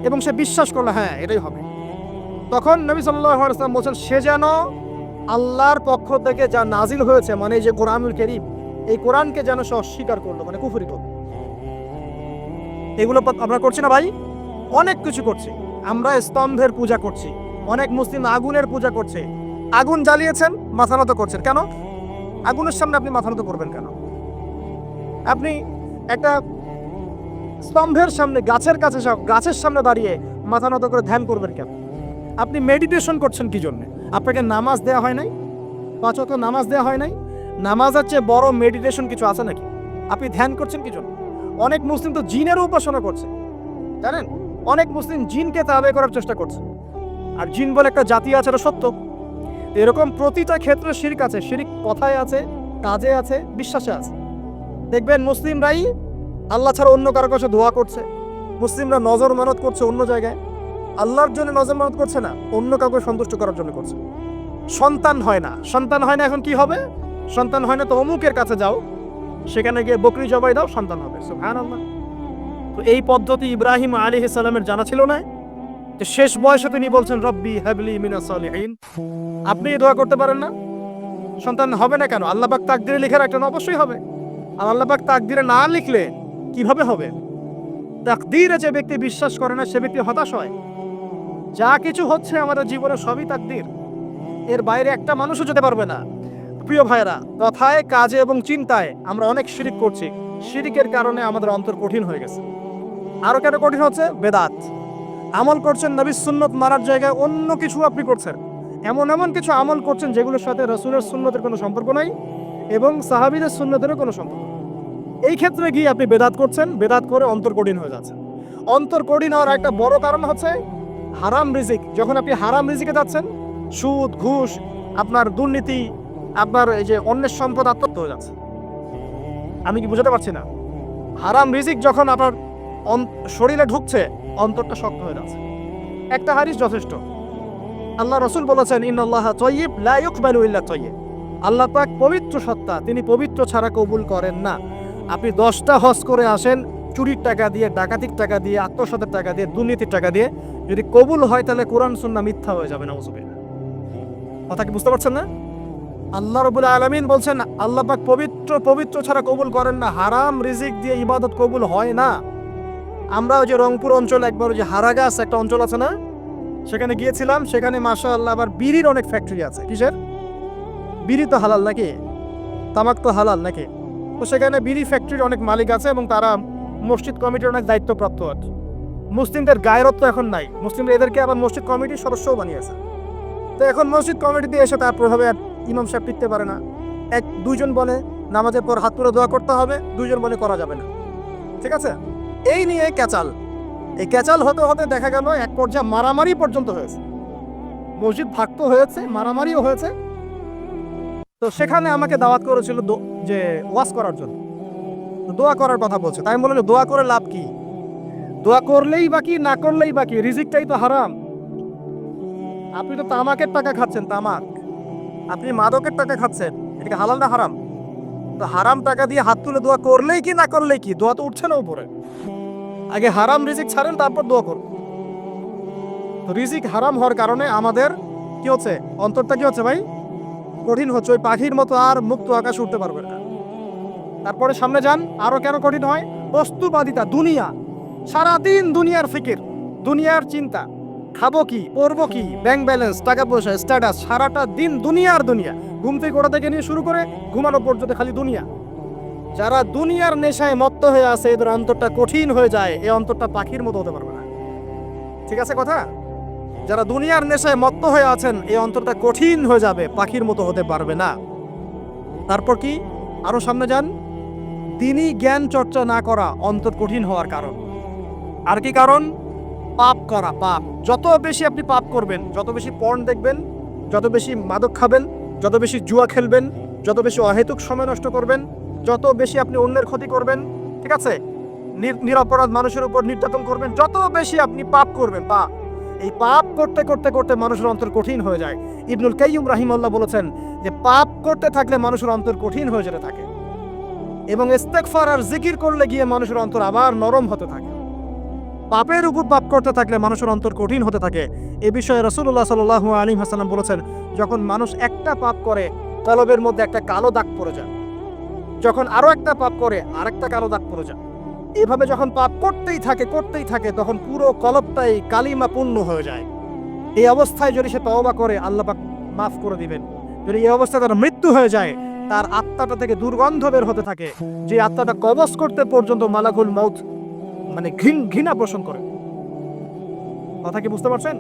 এবং সে বিশ্বাস করলো হ্যাঁ এটাই হবে, তখন নবী সাল্লাল্লাহু আলাইহি ওয়াসাল্লাম বলছেন সে যেন আল্লাহর পক্ষ থেকে যা নাজিল হয়েছে, মানে যে কোরআনুল কারীম, এই কোরআনকে যেন সে অস্বীকার করলো, মানে কুফরি করলো। এগুলো আমরা করছি না ভাই? অনেক কিছু করছি আমরা। স্তম্ভের পূজা করছি, অনেক মুসলিম আগুনের পূজা করছে। আগুন জ্বালিয়েছেন, মাথা নত করছেন কেন? আগুনের সামনে আপনি মাথা নত করবেন কেন? আপনি একটা স্তম্ভের সামনে, গাছের কাছে, গাছের সামনে দাঁড়িয়ে মাথা নত করে ধ্যান করবেন কেন? আপনি মেডিটেশন করছেন কি জন্য? আপনাকে নামাজ দেওয়া হয় নাই? 5 ওয়াক্ত নামাজ দেওয়া হয় নাই? নামাজের চেয়ে বড় মেডিটেশন কিছু আছে নাকি? আপনি ধ্যান করছেন কি জন্য? অনেক মুসলিম তো জিনের উপাসনা করছে, জানেন? অনেক মুসলিম জিনকে তাবে করার চেষ্টা করছে, আর জিন বলে একটা জাতি আছে, এটা সত্য। এরকম প্রতিটা ক্ষেত্রে শিরক আছে। শিরক কথায় আছে, কাজে আছে, বিশ্বাসে আছে। দেখবেন মুসলিমরাই আল্লাহ ছাড়া অন্য কারো কাছে দোয়া করছে, মুসলিমরা নজর মানত করছে অন্য জায়গায়, আল্লাহর জন্য নজর মানত করছে না, অন্য কাউকে সন্তুষ্ট করার জন্য করছে। সন্তান হয় না, সন্তান হয় না, এখন কি হবে? সন্তান হয় না তো অমুকের কাছে যাও, সেখানে গিয়ে বকরি জবাই দাও, সন্তান হবে। সুবহানাল্লাহ। তো এই পদ্ধতি ইব্রাহিম আলাইহিস সালামের জানা ছিল না যে শেষ বয়সে তিনি বলছেন রব্বি হাবলি মিনাস সালিহিন। আপনি দোয়া করতে পারেন না? সন্তান হবে না কেন? আল্লাহ পাক তাকদিরে লিখে রাখলেন, অবশ্যই হবে। আর আল্লাহ পাক তাকদিরে না লিখলে কিভাবে হবে? তাকদিরে যে ব্যক্তি বিশ্বাস করে না সে ব্যক্তি হতাশ হয়। যা কিছু হচ্ছে আমাদের জীবনে সবই তাকদির, এর বাইরে একটা মানুষও যেতে পারবে না। প্রিয় ভাইরা, কথায় কাজে এবং চিন্তায় আমরা অনেক শিরিক করছি। শিরিকের কারণে আমাদের অন্তর কঠিন হয়ে গেছে। আরো কেন কঠিন হচ্ছে? বেদাত। আমল করছেন নবীর সুন্নত মারার জায়গায় অন্য কিছু আপনি করছেন। এমন এমন কিছু আমল করছেন যেগুলোর সাথে রাসূলের সুন্নতের কোনো সম্পর্ক নাই এবং সাহাবীদের সুন্নতেরও কোনো সম্পর্ক নেই। এই ক্ষেত্রে গিয়ে আপনি বেদাত করছেন, বেদাত করে অন্তর কঠিন হয়ে যাচ্ছে। অন্তর কঠিন হওয়ার একটা বড় কারণ হচ্ছে হারাম রিজিক। যখন আপনি হারাম রিজিকে যাচ্ছেন, সুদ, ঘুষ, আপনার দুর্নীতি, আপনার এই যে অন্যের সম্পদ আত্মহত্যা হয়ে যাচ্ছে। আমি কি বুঝাতে পারছি না? হারাম রিজিক যখন আপনার শরীরে ঢুকছে, অন্তরটা শক্ত হয়ে যাচ্ছে। একটা হাদিস যথেষ্ট। আল্লাহ রাসূল বলেছেন, ইন্নাল্লাহা তাইয়্যিব লা ইকবালু ইল্লা তাইয়্যিব। আল্লাহ পাক পবিত্র সত্তা, তিনি পবিত্র ছাড়া কবুল করেন না। আপনি 10টা হজ করে আসেন, চুরির টাকা দিয়ে, ডাকাতির টাকা দিয়ে, আত্মসাতের টাকা দিয়ে, দুর্নীতির টাকা দিয়ে, যদি কবুল হয় তাহলে কোরআন সুন্নাহ মিথ্যা হয়ে যাবে। নাউযুবিল্লাহ। কথা কি বুঝতে পারছেন না? আল্লাহ রাব্বুল আলামিন বলছেন আল্লাহ পাক পবিত্র ছাড়া কবুল করেন না। হারাম রিজিক দিয়ে ইবাদত কবুল হয় না। আমরা ওই যে রংপুর অঞ্চল, একবার ওই যে হারাগাছ একটা অঞ্চল আছে না, সেখানে গিয়েছিলাম। সেখানে মাশাআল্লাহ আবার বিড়ির অনেক ফ্যাক্টরি আছে। কিসের? বিড়ি তো হালাল নাকি? তামাক তো হালাল নাকি? তো সেখানে বিড়ি ফ্যাক্টরির অনেক মালিক আছে এবং তারা মসজিদ কমিটির অনেক দায়িত্বপ্রাপ্ত আছে। মুসলিমদের গায়রত্ব এখন নাই। মুসলিমরা এদেরকে আবার মসজিদ কমিটির সদস্যও বানিয়েছে। তো এখন মসজিদ কমিটিতে এসে তার প্রভাবে আর ইমাম সাহেব টিকতে পারে না। দুইজন বলে নামাজের পর হাত তুলে দোয়া করতে হবে, দুইজন বলে করা যাবে না। ঠিক আছে? এই নিয়ে ক্যাচাল। এই ক্যাচাল হতে হতে দেখা গেল এক পর্যায়ে মারামারি পর্যন্ত হয়েছে। মসজিদ ভাগ হয়েছে, মারামারিও হয়েছে। তো সেখানে আমাকে দাওয়াত করেছিল যে ওয়াজ করার জন্য। দোয়া করার কথা বলছে। তাই আমি বললাম দোয়া করে লাভ কি? দোয়া করলেই বাকি, না করলেই বাকি, রিজিকটাই তো হারাম। আপনি তো তামাকের টাকা খাচ্ছেন, তামাক। আপনি মাদকের টাকা খাচ্ছেন, এটা কি হালাল না হারাম? তো হারাম টাকা দিয়ে হাত তুলে দোয়া করলেই কি, না করলেই কি? দোয়া তো উঠছে না উপরে। আগে হারাম রিজিক ছাড়েন, তারপর দোয়া করুন। তো রিজিক হারাম হওয়ার কারণে আমাদের কি হচ্ছে? অন্তরটা কি হচ্ছে ভাই? কঠিন হচ্ছে। ওই পাখির মতো আর মুক্ত আকাশে উঠতে পারবে না। তারপরে সামনে যান, আরো কেন কঠিন হয়? বস্তুবাদিতা, দুনিয়া। সারাদিন দুনিয়ার ফিকির, দুনিয়ার চিন্তা। খাবো কি, পরবো কি, ব্যাংক ব্যালেন্স, টাকা পয়সা, স্ট্যাটাস, সারাটা দিন দুনিয়ার দুনিয়া। ঘুম থেকে ওঠা থেকে নিয়ে শুরু করে ঘুমানো পর্যন্ত খালি দুনিয়া। যারা দুনিয়ার নেশায় মত্ত হয়ে আছে, এদের অন্তরটা কঠিন হয়ে যায়। এই অন্তরটা পাখির মতো হতে পারবে না। ঠিক আছে কথা? যারা দুনিয়ার নেশায় মত্ত হয়ে আছেন, এই অন্তরটা কঠিন হয়ে যাবে, পাখির মতো হতে পারবে না। তারপর কি? আরো সামনে যান। দিনই জ্ঞান চর্চা না করা অন্তর কঠিন হওয়ার কারণ। আর কি কারণ? পাপ করা। পাপ যত বেশি আপনি পাপ করবেন, যত বেশি পর্ন দেখবেন, যত বেশি মাদক খাবেন, যত বেশি জুয়া খেলবেন, যত বেশি অহেতুক সময় নষ্ট করবেন, যত বেশি আপনি অন্যের ক্ষতি করবেন, ঠিক আছে, নিরপরাধ মানুষের উপর নির্যাতন করবেন, যত বেশি আপনি পাপ করবেন, এই পাপ করতে করতে করতে মানুষের অন্তর কঠিন হয়ে যায়। ইবনুল কাইয়্যিম রাহিমাহুল্লাহ বলেছেন যে পাপ করতে থাকলে মানুষের অন্তর কঠিন হয়ে যেতে থাকে এবং ইস্তেগফার আর জিকির করলে গিয়ে মানুষের অন্তর আবার নরম হতে থাকে। পাপের উপর পাপ করতে থাকলে মানুষের অন্তর কঠিন হতে থাকে। এ বিষয়ে রাসূলুল্লাহ সাল্লাল্লাহু আলাইহি ওয়াসাল্লাম বলেছেন, যখন মানুষ একটা পাপ করে কলবের মধ্যে একটা কালো দাগ পড়ে যায়, যখন আরো একটা পাপ করে আরেকটা কালো দাগ পড়ে যায়। এভাবে যখন পাপ করতেই থাকে তখন পুরো কলবটাই কালিমা পূর্ণ হয়ে যায়। এই অবস্থায় যদি সে তওবা করে, আল্লাহ পাক মাফ করে দিবেন। যদি এই অবস্থায় তার মৃত্যু হয়ে যায়, তার আত্মাটা থেকে দুর্গন্ধ বের হতে থাকে, যে আত্মাটা কবজ করতে পর্যন্ত মালাকুল মউত মানে ঘৃণা পোষণ করে। কথা কি বুঝতে পারছেন?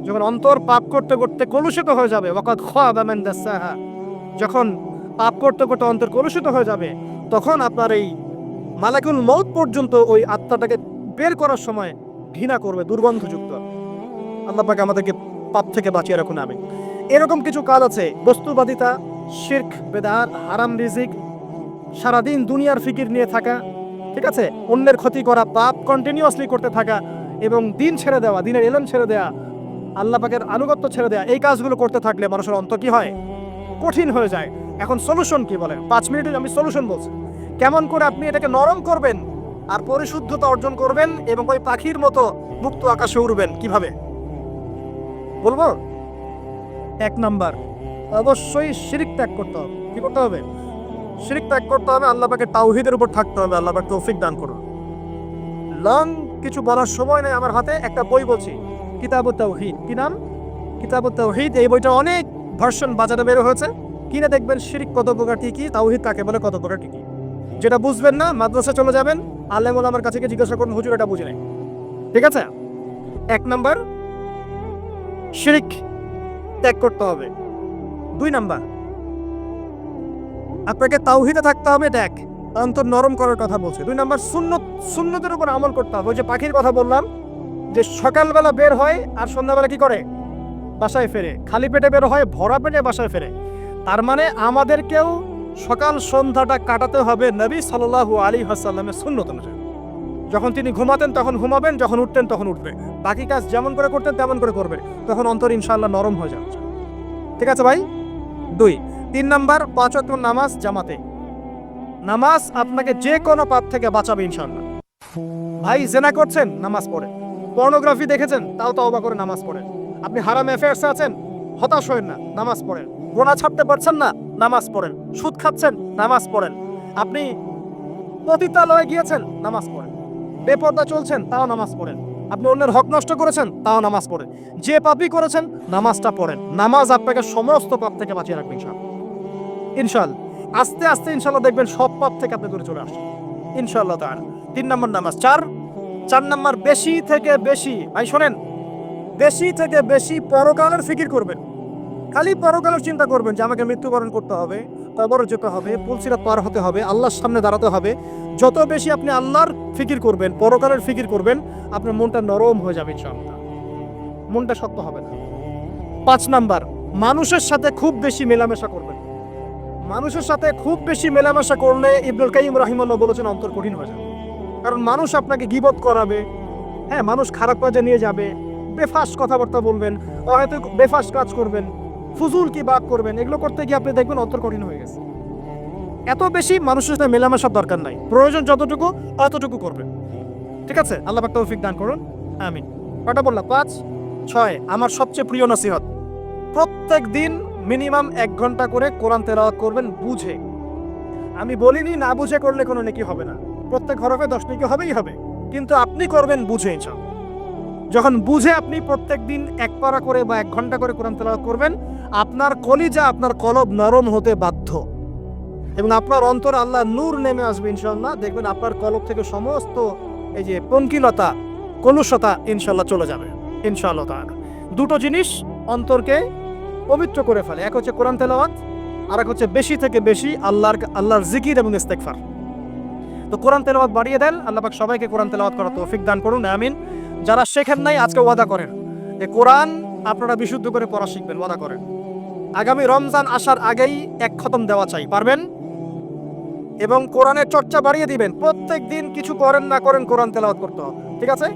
যখন অন্তর পাপ করতে করতে কলুষিত হয়ে যাবে, ওয়াকাদ খাবা মান দাসাহা, যখন পাপ করতে করতে অন্তর কলুষিত হয়ে যাবে, তখন আপনার এই মালাকুল মউত পর্যন্ত ওই আত্মাটাকে বের করার সময় ঘৃণা করবে, দুর্গন্ধযুক্ত। আল্লাহ পাক আমাদেরকে পাপ থেকে বাঁচিয়ে রাখুন, আমিন। এরকম কিছু কাজ আছে: বস্তুবাদিতা, শিরক, বেদাত, হারাম রিজিক, সারাদিন দুনিয়ার ফিকির নিয়ে থাকা, ঠিক আছে, অন্যের ক্ষতি করা, পাপ কন্টিনিউয়াসলি করতে থাকা এবং দিন ছেড়ে দেওয়া, দিনের এলেম ছেড়ে দেওয়া, আল্লাহ পাকের আনুগত্য ছেড়ে দেওয়া। এই কাজগুলো করতে থাকলে মানুষের অন্তর কি হয়? কঠিন হয়ে যায়। এখন সলিউশন কি বলেন? 5 মিনিটে আমি সলিউশন বলছি। কেমন করে আপনি এটাকে নরম করবেন, আর পরিশুদ্ধতা অর্জন করবেন এবং ওই পাখির মতো মুক্ত আকাশে উড়বেন। কিভাবে বলবো? 1 নাম্বার, অবশ্যই শিরক ত্যাগ করতে হবে। কি করতে হবে? শিরক ত্যাগ করতে হবে। আল্লাহ পাকের তাওহীদের উপর থাকতে হবে। আল্লাহ পাক তৌফিক দান করুন। লং কিছু বলার সময় নেই আমার হাতে, একটা বই বলছি, কিতাবুত তাওহীদ। কি নাম? কিতাবুত তাওহীদ। এই বইটা অনেক ভার্সন বাজারে বের হয়েছে, কিনে দেখবেন শিরক কত প্রকার কি কি, তাওহীদ কাকে বলে কত প্রকার কি কি। যেটা বুঝবেন না মাদ্রাসা চলে যাবেন, আলেম ওলামার কাছে গিয়ে জিজ্ঞাসা করুন, হুজুর এটা বুঝি নাই। ঠিক আছে? 1 নাম্বার শিরক ত্যাগ করতে হবে। 2 নাম্বার আপনাকে তাওহীদে থাকতে হবে। দেখ, অন্তর নরম করার কথা বলছে। 2 নাম্বার সুন্নতের উপর আমল করতে হবে। ওই যে পাখির কথা বললাম, যে সকালবেলা বের হয় আর সন্ধ্যাবেলা কি করে? বাসায় ফেরে। খালি পেটে বের হয়, ভরা পেটে বাসায় ফেরে। তার মানে আমাদেরকেও সকাল সন্ধ্যাটা কাটাতে হবে নবী সাল্লাল্লাহু আলাইহি ওয়াসাল্লামের সুন্নত অনুযায়ী। যখন তিনি ঘুমাতেন তখন ঘুমাবেন, যখন উঠতেন তখন উঠবে। বাকি কাজ যেমন করে করতেন তেমন করে করবে, তখন অন্তর ইনশাআল্লাহ নরম হয়ে যাবে। ঠিক আছে ভাই? 2। 3 নাম্বার 5 ওয়াক্ত নামাজ জামাতে। নামাজ আপনাকে যে কোনো পাপ থেকে বাঁচাবে ইনশাআল্লাহ। ভাই জেনা করছেন, নামাজ পড়েন। পর্নোগ্রাফি দেখেছেন, তাও তওবা করে নামাজ পড়েন। আপনি হারাম অ্যাফেয়ার্সে আছেন, হতাশ হয়েন না, নামাজ পড়েন। গোনা ছাড়তে পারছেন না, নামাজ পড়েন। সুদ খাচ্ছেন, নামাজ পড়েন। আপনি পতিতালয়ে গিয়েছেন, নামাজ পড়েন। বেপরদা চলছেন, তাও নামাজ পড়েন। আপনি অন্যের হক নষ্ট করেছেন, তাও নামাজ পড়েন। যে পাপই করেছেন, নামাজটা পড়েন। নামাজ আপনাকে সমস্ত পাপ থেকে বাঁচিয়ে রাখবে ইনশাআল্লাহ। ইনশাআল্লাহ আস্তে আস্তে ইনশাআল্লাহ দেখবেন সব পাপ থেকে আপনি দূরে চলে আসছেন ইনশাআল্লাহ তাআলা। 3 নম্বর নামাজ। 4 নম্বর বেশি থেকে বেশি, ভাই শোনেন, বেশি থেকে বেশি পরকালের ফিকির করবেন। খালি পরকালের চিন্তা করবেন যে আমাকে মৃত্যুবরণ করতে হবে, কবরে যেতে হবে, পুলসিরাত পার হতে হবে, আল্লাহর সামনে দাঁড়াতে হবে। যত বেশি আপনি আল্লাহর ফিকির করবেন, পরকালের ফিকির করবেন, আপনার মনটা নরম হয়ে যাবে ইনশাআল্লাহ, মনটা শক্ত হবে না। 5 নাম্বার মানুষের সাথে খুব বেশি মেলামেশা করবেন। মানুষের সাথে খুব বেশি মেলামেশা করলে ইবনুল কাইয়িম রাহিমাহুল্লাহ বলেছেন অন্তর কঠিন হয়ে যাবে। কারণ মানুষ আপনাকে গীবত করাবে, হ্যাঁ, মানুষ খারাপ কাজে নিয়ে যাবে, বেফাস কথাবার্তা বলবেন, হয়তো বেফাস কাজ করবেন, ফুজুল কি বাদ করবেন। এগুলো করতে গিয়ে আপনি দেখবেন অন্তর কঠিন হয়ে গেছে। এত বেশি মানুষের সাথে মেলামেশার দরকার নাই, প্রয়োজন যতটুকু অতটুকু করবেন। ঠিক আছে? আল্লাহ পাক তৌফিক দান করুন, আমিন। কয়টা বললাম? 5, 6। আমার সবচেয়ে প্রিয় নসিহত, প্রত্যেক দিন মিনিমাম 1 ঘন্টা করে কোরআন তেলাওয়াত করবেন বুঝে। আমি বলিনি না বুঝে করলে কোনো নেকি হবে না, প্রত্যেক হরফে 10 নেকি হবেই হবে, কিন্তু আপনি করবেন বুঝে ইনশাআল্লাহ। যখন বুঝে আপনি প্রত্যেক দিন 1 পারা করে বা 1 ঘন্টা করে কোরআন তেলাওয়াত করবেন, আপনার কলিজা, আপনার কলব নরম হতে বাধ্য এবং আপনার অন্তরে আল্লাহ নূর নেমে আসবে ইনশাআল্লাহ। দেখবেন আপনার কলব থেকে সমস্ত এই যে পঙ্কিলতা, কলুষতা ইনশাআল্লাহ চলে যাবে ইনশাআল্লাহ তাআলা। 2টো জিনিস অন্তরকে পবিত্র করে ফেলে, এক হচ্ছে কোরআন তেলাওয়াত, আর এক হচ্ছে বেশি থেকে বেশি আল্লাহর জিকির এবং ইস্তেগফার। তো কোরআন তেলাওয়াত বাড়িয়ে দেন। আল্লাহ পাক সবাইকে কোরআন তেলাওয়াত করার তৌফিক দান করুন, আমিন। যারা শেখেন নাই আজকে ওয়াদা করেন যে কোরআন আপনারা বিশুদ্ধ করে পড়া শিখবেন, ওয়াদা করেন। আগামী রমজান আসার আগেই 1 খতম দেওয়া চাই, পারবেন? এবং কোরআনের চর্চা বাড়িয়ে দিবেন। প্রত্যেক দিন কিছু করেন না করেন কোরআন তেলাওয়াত করতে হবে, ঠিক আছে?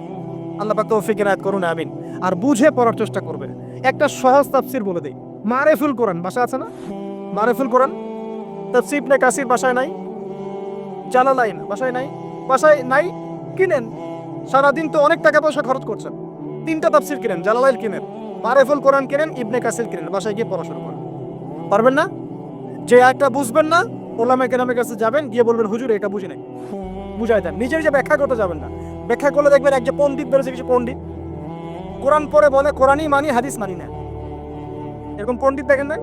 আল্লাহ পাক তৌফিক ইনায়াত করুন, আমিন। আর বুঝে পড়ার চেষ্টা করবেন। একটা সহজ তাফসীর বলে দেই, মারেফুল কোরআন বাসায় আছে না? মারেফুল কোরআন তাফসীর ইবনে কাসির বাসায় নাই? জালালাইন বাসায় নাই? বাসায় নাই, কিনেন। সারাদিন তো অনেক টাকা পয়সা খরচ করছেন, 3টা তাফসীর কিনেন, জালালাইন কিনেন, মারেফুল কোরআন কিনেন, ইবনে কাসির কিনেন, বাসায় গিয়ে পড়া শুরু করেন। পারবেন না? যে একটা বুঝবেন না, ওলামা কেরামের কাছে যাবেন, গিয়ে বলবেন হুজুর এটা বুঝি নাই, বুঝাই দেন। নিজের যে ব্যাখ্যা করতে যাবেন না, ব্যাখ্যা করলে দেখবেন এক যে পণ্ডিত বেরোছে, কিছু পণ্ডিত কোরআন পড়ে বলে কোরআনই মানি হাদিস মানি না, এরকম পণ্ডিত দেখেন না?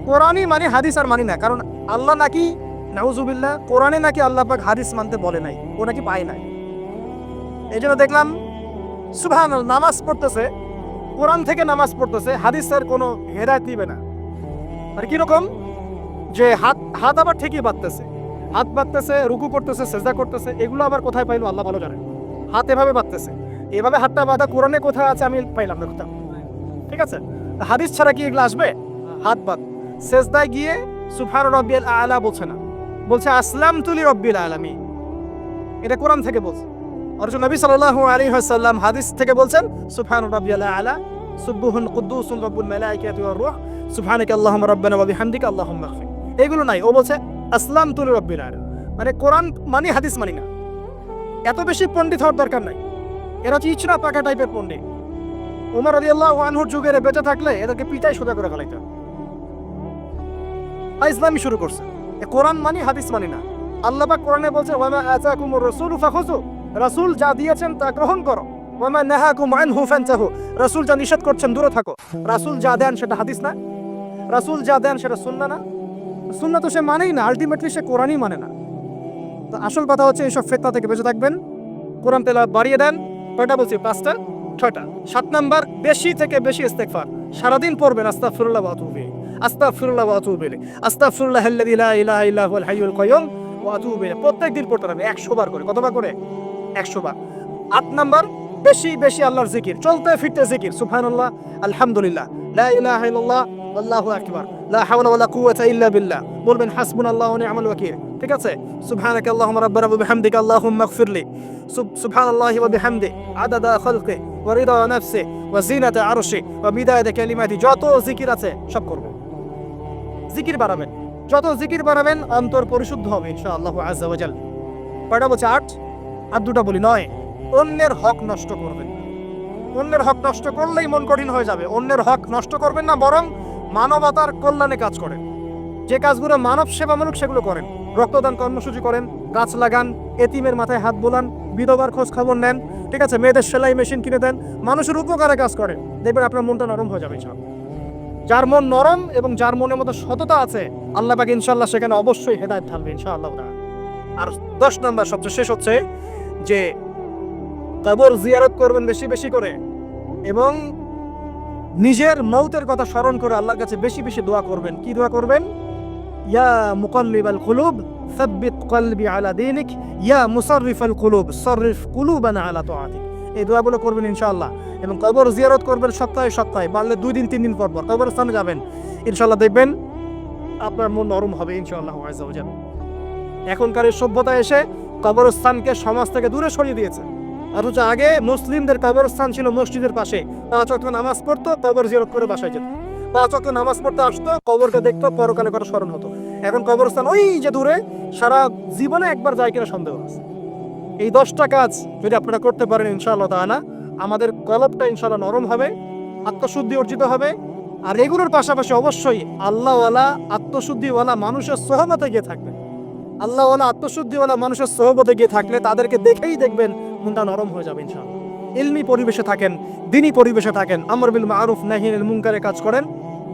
কোরআনই মানি হাদিস আর মানি না, কারণ আল্লাহ নাকি নাউজুবিল্লাহ কোরআনে নাকি আল্লাহ পাক হাদিস মানতে বলে নাই, ও নাকি পায় নাই। এই জন্য দেখলাম সুবহানাল্লাহ নামাজ পড়তেছে, কোরআন থেকে নামাজ পড়তেছে, হাদিসের কোনো হেদায়েত দিবে না। আর কিরকম যে হাত আবার ঠিকই বাঁধতেছে, হাত বাঁধতেছে, রুকু করতেছে, সেজদা করতেছে, এগুলো আবার কোথায় পাইলো আল্লাহ ভালো জানে। হাত এভাবে বাঁধতেছে, এভাবে হাতটা বাঁধা কোরআনে কোথায় আছে আমি পাইলাম না কোথাও, ঠিক আছে? হাদিস ছাড়া কি এগুলো আসবে? হাত বাঁধ। সেজদায় গিয়ে সুবহান রাব্বিয়াল আলা বলছে না, বলছে আসলামতু লিরাব্বিল আলামিন, এটা কোরআন থেকে বলছে। আর নবী সাল্লাল্লাহু আলাইহি ওয়াসাল্লাম হাদিস থেকে বলছেন সুবহান রাব্বিয়াল আলা সুবহুন কুদ্দুসুন রব্বুল মালাইকাতি ওয়ার রূহ সুবহানাকা আল্লাহুম্মা রাব্বানা ওয়া বিহামদিকা আল্লাহুম্মা ইগফির। এগুলো নাই, ও বলছে আসলামতু লিরাব্বিল আলামিন, মানে কোরআন মানি হাদিস মানি না। এত বেশি পণ্ডিত হওয়ার দরকার নাই, এরা হচ্ছে ইচড়া পাকা টাইপের পণ্ডিত। ওমর রাদিয়াল্লাহু আনহুর যুগের বেঁচে থাকলে এদেরকে পিটাই সোজা করে ফেলাইতো। ইসলামী শুরু করছে, কোরআন মানি হাদিস মানি না। আল্লাহ পাক কোরআনে বলছে ওয়ামা আতাকুমুর রাসূলু ফাখুযু, রাসূল যা দিয়েছেন তা গ্রহণ করো। ওয়ামা নাহাকুম আনহু ফান্তাহু, রাসূল যা নিষেধ করছেন দূরে থাকো। রাসূল যা দেন সেটা হাদিস না, রাসূল যা দেন সেটা সুন্নাহ না। সুন্নাহ তো সে মানেই না, আলটিমেটলি সে কোরআনই মানে না। তো আসল কথা হচ্ছে এইসব ফিতনা থেকে বেঁচে থাকবেন, কোরআন তেলাওয়াত বাড়িয়ে দেন। কয়টা বলছি? 5টা 6টা। 7 নাম্বার, বেশি থেকে বেশি ইস্তেগফার সারাদিন পড়বেন। আস্তাগফিরুল্লাহ ওয়া আতুবু ইলাইহি, আস্তাগফিরুল্লাহ ওয়া আতুবু ইলাইহি, আস্তাগফিরুল্লাহাল্লাযী লা ইলাহা ইল্লা হুয়াল হাইয়ুল কাইয়্যুম ওয়া আতুবু ইলাইহি। প্রত্যেকদিন পড়তে হবে 100 বার করে। কতবার করে? 100 বার। 8 নাম্বার, বেশি বেশি আল্লাহর জিকির, চলতে ফিরতে জিকির। সুবহানাল্লাহ, আলহামদুলিল্লাহ, লা ইলাহা ইল্লাল্লাহ, আল্লাহু আকবার, লা হাওলা ওয়ালা কুওয়াতা ইল্লা বিল্লাহ। বলবেন হাসবুনাল্লাহু ওয়া নি'মাল ওয়াকিল। ঠিক আছে? সুবহানাকা আল্লাহুম্মা রাব্বানা ওয়া বিহামদিকা আল্লাহুম্মা ইগফিরলি। সুবহানাল্লাহি ওয়া বিহামদি আদাদা খালকি ওয়া রিদা নাফসি ওয়া জিনাতা আরশি ওয়া মিদাদা কালিমাতি। যত জিকির আছে সব করব। জিকির বাড়াবেন, যত জিকির বাড়াবেন অন্তর পরিশুদ্ধ হবে ইনশাআল্লাহ আযজা ওয়া জাল। কয়টা বলছে? 8। আর 2টা বলি। 9, অন্যের হক নষ্ট করবেন। অন্যের হক নষ্ট করলেই মন কঠিন হয়ে যাবে। অন্যের হক নষ্ট করবেন না, বরং মানবতার কল্যাণে কাজ করেন। যে কাজগুলো মানব সেবামূলক সেগুলো করেন। রক্তদান কর্মসূচি করেন, গাছ লাগান, এতিমের মাথায় হাত বোলান, বিধবার খোঁজ খবর নেন। ঠিক আছে? মেয়েদের সেলাই মেশিন কিনে দেন, মানুষের উপকারে কাজ করেন। দেখবেন আপনার মনটা নরম হয়ে যাবে ইনশাআল্লাহ। যার মন নরম এবং যার মনের মধ্যে সততা আছে, আল্লাহ পাক ইনশাআল্লাহ সেখানে অবশ্যই হেদায়েত ঢালবে ইনশাআল্লাহ। আর 10 নাম্বার, সবচেয়ে শেষ হচ্ছে যে কবর জিয়ারত করবেন বেশি বেশি করে, এবং নিজের মৌতের কথা স্মরণ করে আল্লাহর কাছে বেশি বেশি দোয়া করবেন। কি দোয়া করবেন? ইয়া মুকাল্লিবাল কুলুব সাব্বিত কলবি আলা দীনিক, ইয়া মুসাররিফাল কুলুব সাররিফ কুলুবানা আলা তাআতিক। এই দোয়াগুলো করবেন ইনশাআল্লাহ। এবং কবর জিয়ারত করবেন সপ্তাহে সপ্তাহে, পারলে 2 দিন 3 দিন পর পর কবরস্থানে যাবেন। ইনশাআল্লাহ দেখবেন আপনার মন নরম হবে ইনশাআল্লাহ আযজা ওয়া জাল। এখনকার এই সভ্যতা এসে কবরস্থানকে সমাজ থেকে দূরে সরিয়ে দিয়েছে। অথচ আগে মুসলিমদের কবরস্থান ছিল মসজিদের পাশে, 5 ওয়াক্ত নামাজ পড়তো, কবর জিয়ারত করে বাসায় যেত। 5 ওয়াক্ত নামাজ পড়তে আসতো, কবরকে দেখতো, পরকালে কথা স্মরণ হতো। এখন কবরস্থান ওই যে দূরে, সারা জীবনে একবার যায় কিনা সন্দেহ আছে। এই 10টা কাজ যদি আপনারা করতে পারেন ইনশাআল্লাহ তাআলা, আমাদের কলবটা ইনশাআল্লাহ নরম হবে, আত্মশুদ্ধি অর্জিত হবে। আর এগুলোর পাশাপাশি অবশ্যই আল্লাহওয়ালা, আত্মশুদ্ধিওয়ালা মানুষের সোহবতে গিয়ে থাকবে। আল্লাহওয়ালা, আত্মশুদ্ধিওয়ালা মানুষের সোহবতে গিয়ে থাকলে তাদেরকে দেখেই দেখবেন মনটা নরম হয়ে যাবে ইনশাআল্লাহ। ইলমি পরিবেশে থাকেন, দ্বীনি পরিবেশে থাকেন, আমর বিল মারুফ নাহি আনিল মুনকারে কাজ করেন।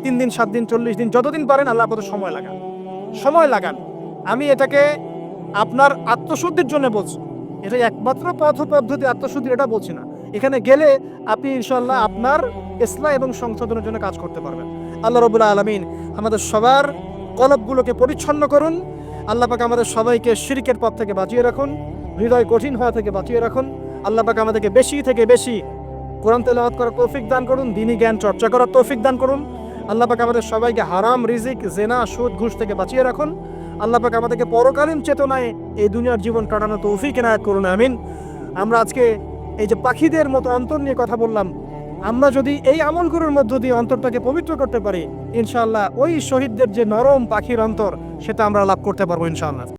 3 দিন 7 দিন 40 দিন যতদিন পারেন আল্লাহ আপনাদের সময় লাগান, সময় লাগান। আমি এটাকে আপনার আত্মশুদ্ধির জন্য বলছি, এটা একমাত্র পথ পদ্ধতি আত্মশুদ্ধি, এটা বলছি না। এখানে গেলে আপনি ইনশাআল্লাহ আপনার ইসলাহ এবং সংশোধনের জন্য কাজ করতে পারবেন। আল্লাহ রাব্বুল আলামিন আমাদের সবার কলবগুলোকে পরিচ্ছন্ন করুন। আল্লাহ পাক আমাদের সবাইকে শিরকের পথ থেকে বাঁচিয়ে রাখুন, হৃদয় কঠিন হওয়া থেকে বাঁচিয়ে রাখুন। আল্লাহ পাক আমাদেরকে বেশি থেকে বেশি কোরআন তেলাওয়াত করার তৌফিক দান করুন, দ্বীনি জ্ঞান চর্চা করার তৌফিক দান করুন। আল্লাহ পাক আমাদের সবাইকে হারাম রিজিক, জেনা, সুদ, ঘুষ থেকে বাঁচিয়ে রাখুন। আল্লাহ পাক আমাদেরকে পরকালীন চেতনায় এই দুনিয়ার জীবন কাটানোর তৌফিক এনায়েত করুন, আমিন। আমরা আজকে এই যে পাখিদের মতো অন্তর নিয়ে কথা বললাম, আমরা যদি এই আমলগুলোর মধ্য দিয়ে অন্তরটাকে পবিত্র করতে পারি ইনশাআল্লাহ, ওই শহীদদের যে নরম পাখির অন্তর সেটা আমরা লাভ করতে পারবো ইনশাআল্লাহ।